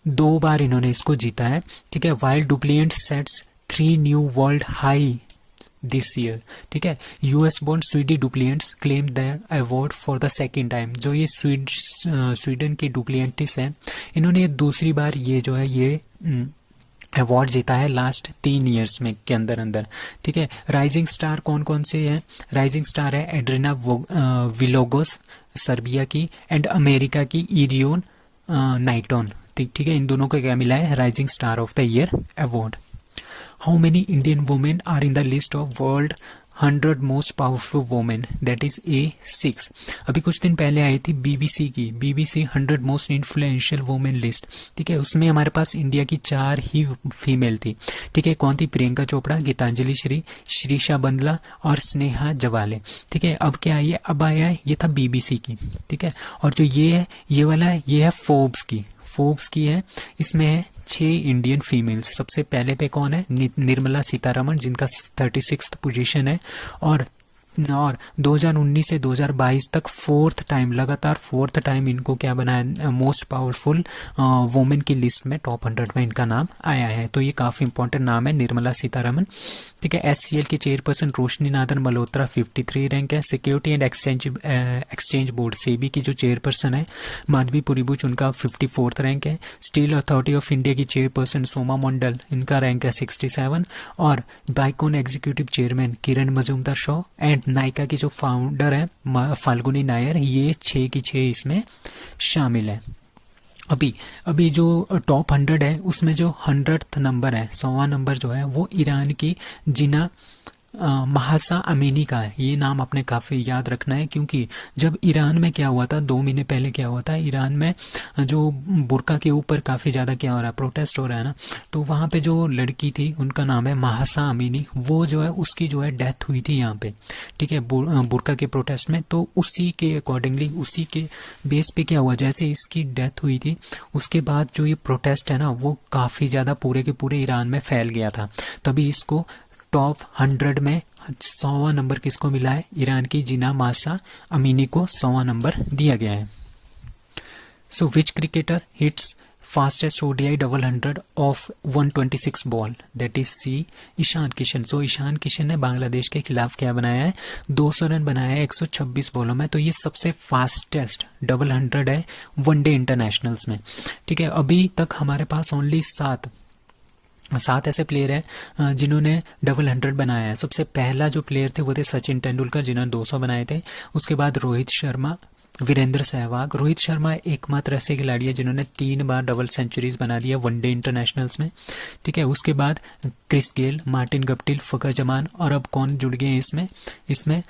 2 बार इन्होंने इसको जीता है, ठीक है। While Duplantis sets 3 new world high this year, ठीक है। US born Swede Duplantis claim the award for the second time. जो ये स्वीडन की डुप्लिएंटिस है, इन्होंने ये दूसरी बार ये जो है ये अवार्ड जीता है लास्ट 3 ईयर्स में के अंदर, ठीक है। राइजिंग स्टार कौन कौन से हैं, राइजिंग स्टार है एड्रिना विलोगोस सर्बिया की, एंड अमेरिका की इरियोन नाइटोन, ठीक है। इन दोनों को क्या मिला है, rising star of the year award. How many Indian women are in the list of world 100 most powerful women, that is A6। अभी कुछ दिन पहले आई थी BBC 100 most influential women list, ठीक है। उसमें हमारे पास इंडिया की 4 ही फीमेल थी, ठीक है। कौन थी, प्रियंका चोपड़ा, गीतांजलि श्री, श्रीशा बंदला और स्नेहा जवाले, ठीक है। अब क्या है, अब आया है, ये था BBC की, ठीक है। और जो ये है, ये वाला है, ये है फोर्ब्स की है, इसमें है 6 इंडियन फीमेल्स। सबसे पहले पे कौन है, निर्मला सीतारमण, जिनका 36th पोजीशन है, और 2019 से 2022 तक लगातार फोर्थ टाइम इनको क्या बनाया, मोस्ट पावरफुल वुमेन की लिस्ट में टॉप 100 में इनका नाम आया है। तो ये काफ़ी इंपॉर्टेंट नाम है, निर्मला सीतारमण, ठीक है। SCL की चेयरपर्सन रोशनी नादन मल्होत्रा 53 रैंक है। Security and exchange board SEBI की जो चेयरपर्सन है माधवी पुरीबुच, उनका 54th रैंक है। स्टील अथॉरिटी ऑफ इंडिया की चेयरपर्सन सोमा मंडल, इनका रैंक है 67, और Biocon executive chairman Kiran Mazumdar Shaw, and Nykaa की जो फाउंडर है फाल्गुनी नायर, ये 6 की 6 इसमें शामिल है। अभी जो टॉप 100 है उसमें जो 100th नंबर है, 100वां नंबर जो है वो ईरान की जिना महासा अमीनी का है। ये नाम आपने काफ़ी याद रखना है, क्योंकि जब ईरान में क्या हुआ था, 2 महीने पहले क्या हुआ था, ईरान में जो बुर्का के ऊपर काफ़ी ज़्यादा क्या हो रहा है, प्रोटेस्ट हो रहा है ना, तो वहाँ पे जो लड़की थी उनका नाम है महासा अमीनी, वो जो है उसकी जो है डेथ हुई थी यहाँ पे, ठीक है, बुर्का के प्रोटेस्ट में। तो उसी के अकॉर्डिंगली, उसी के बेस पे क्या हुआ, जैसे इसकी डेथ हुई थी उसके बाद जो ये प्रोटेस्ट है ना, वो काफ़ी ज़्यादा पूरे के पूरे ईरान में फैल गया था। तभी इसको टॉप 100 में 100वां नंबर किसको मिला है, ईरान की जिना मासा अमीनी को 100वां नंबर दिया गया है। So which cricketer hits fastest ODI double 100 off 126 ball, that is C Ishan Kishan. So Ishan Kishan ने बांग्लादेश के खिलाफ क्या बनाया है, 200 रन बनाया है 126 बॉलों में। तो ये सबसे फास्टेस्ट डबल 100 है वनडे इंटरनेशनल्स में, ठीक है। अभी तक हमारे पास ओनली 7 ऐसे प्लेयर हैं जिन्होंने डबल 100 बनाया है। सबसे पहला जो प्लेयर थे वो थे सचिन तेंदुलकर, जिन्होंने 200 बनाए थे। उसके बाद रोहित शर्मा, वीरेंद्र सहवाग। रोहित शर्मा एकमात्र ऐसे खिलाड़ी है जिन्होंने 3 बार डबल सेंचुरीज बना दिया वनडे इंटरनेशनल्स में, ठीक है। उसके बाद क्रिस गेल, मार्टिन गप्टिल, फखर जमान, और अब कौन जुड़ गए हैं इसमें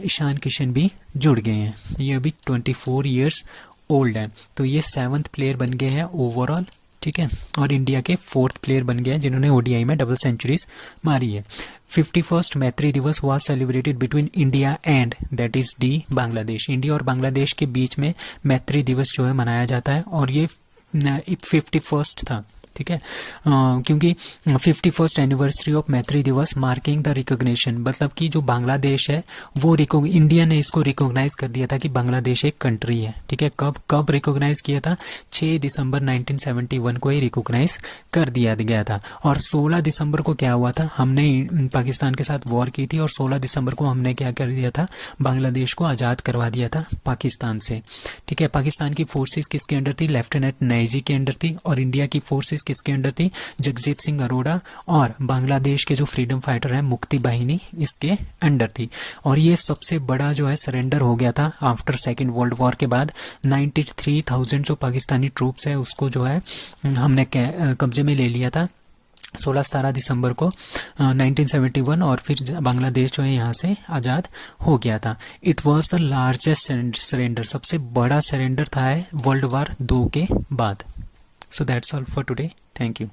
ईशान किशन भी जुड़ गए हैं। ये अभी 24 ईयर्स ओल्ड है। तो ये 7th प्लेयर बन गए हैं ओवरऑल, ठीक है। और इंडिया के 4th प्लेयर बन गए हैं जिन्होंने ODI में डबल सेंचुरीज मारी है। 51st मैत्री दिवस was celebrated between India and that is D Bangladesh. India और बांग्लादेश के बीच में मैत्री दिवस जो है मनाया जाता है, और ये 51st था, ठीक है। क्योंकि 51st एनिवर्सरी ऑफ मैत्री दिवस मार्किंग द रिकॉग्निशन, मतलब कि जो बांग्लादेश है वो इंडिया ने इसको रिकॉग्नाइज कर दिया था कि बांग्लादेश एक कंट्री है, ठीक है। कब रिकॉग्नाइज किया था, 6 दिसंबर 1971 को ही रिकॉग्नाइज कर दिया गया था। और 16 दिसंबर को क्या हुआ था, हमने पाकिस्तान के साथ वॉर की थी, और 16 दिसंबर को हमने क्या कर दिया था, बांग्लादेश को आज़ाद करवा दिया था पाकिस्तान से, ठीक है। पाकिस्तान की फोर्सेस किसके अंडर थी, लेफ्टिनेंट नाइजी के अंडर थी, और इंडिया की फोर्सेस किसके अंडर थी, जगजीत सिंह अरोड़ा, और बांग्लादेश के जो फ्रीडम फाइटर है मुक्ति बाहिनी इसके अंडर थी। और ये सबसे बड़ा जो है सरेंडर हो गया था आफ्टर सेकेंड वर्ल्ड वॉर के बाद। 93,000 जो पाकिस्तानी ट्रूप्स है उसको जो है हमने कब्जे में ले लिया था 16-17 दिसंबर को 1971, और फिर बांग्लादेश जो है यहाँ से आज़ाद हो गया था। It was the largest surrender, सबसे बड़ा सरेंडर था वर्ल्ड वॉर 2 के बाद। So that's all for today. Thank you.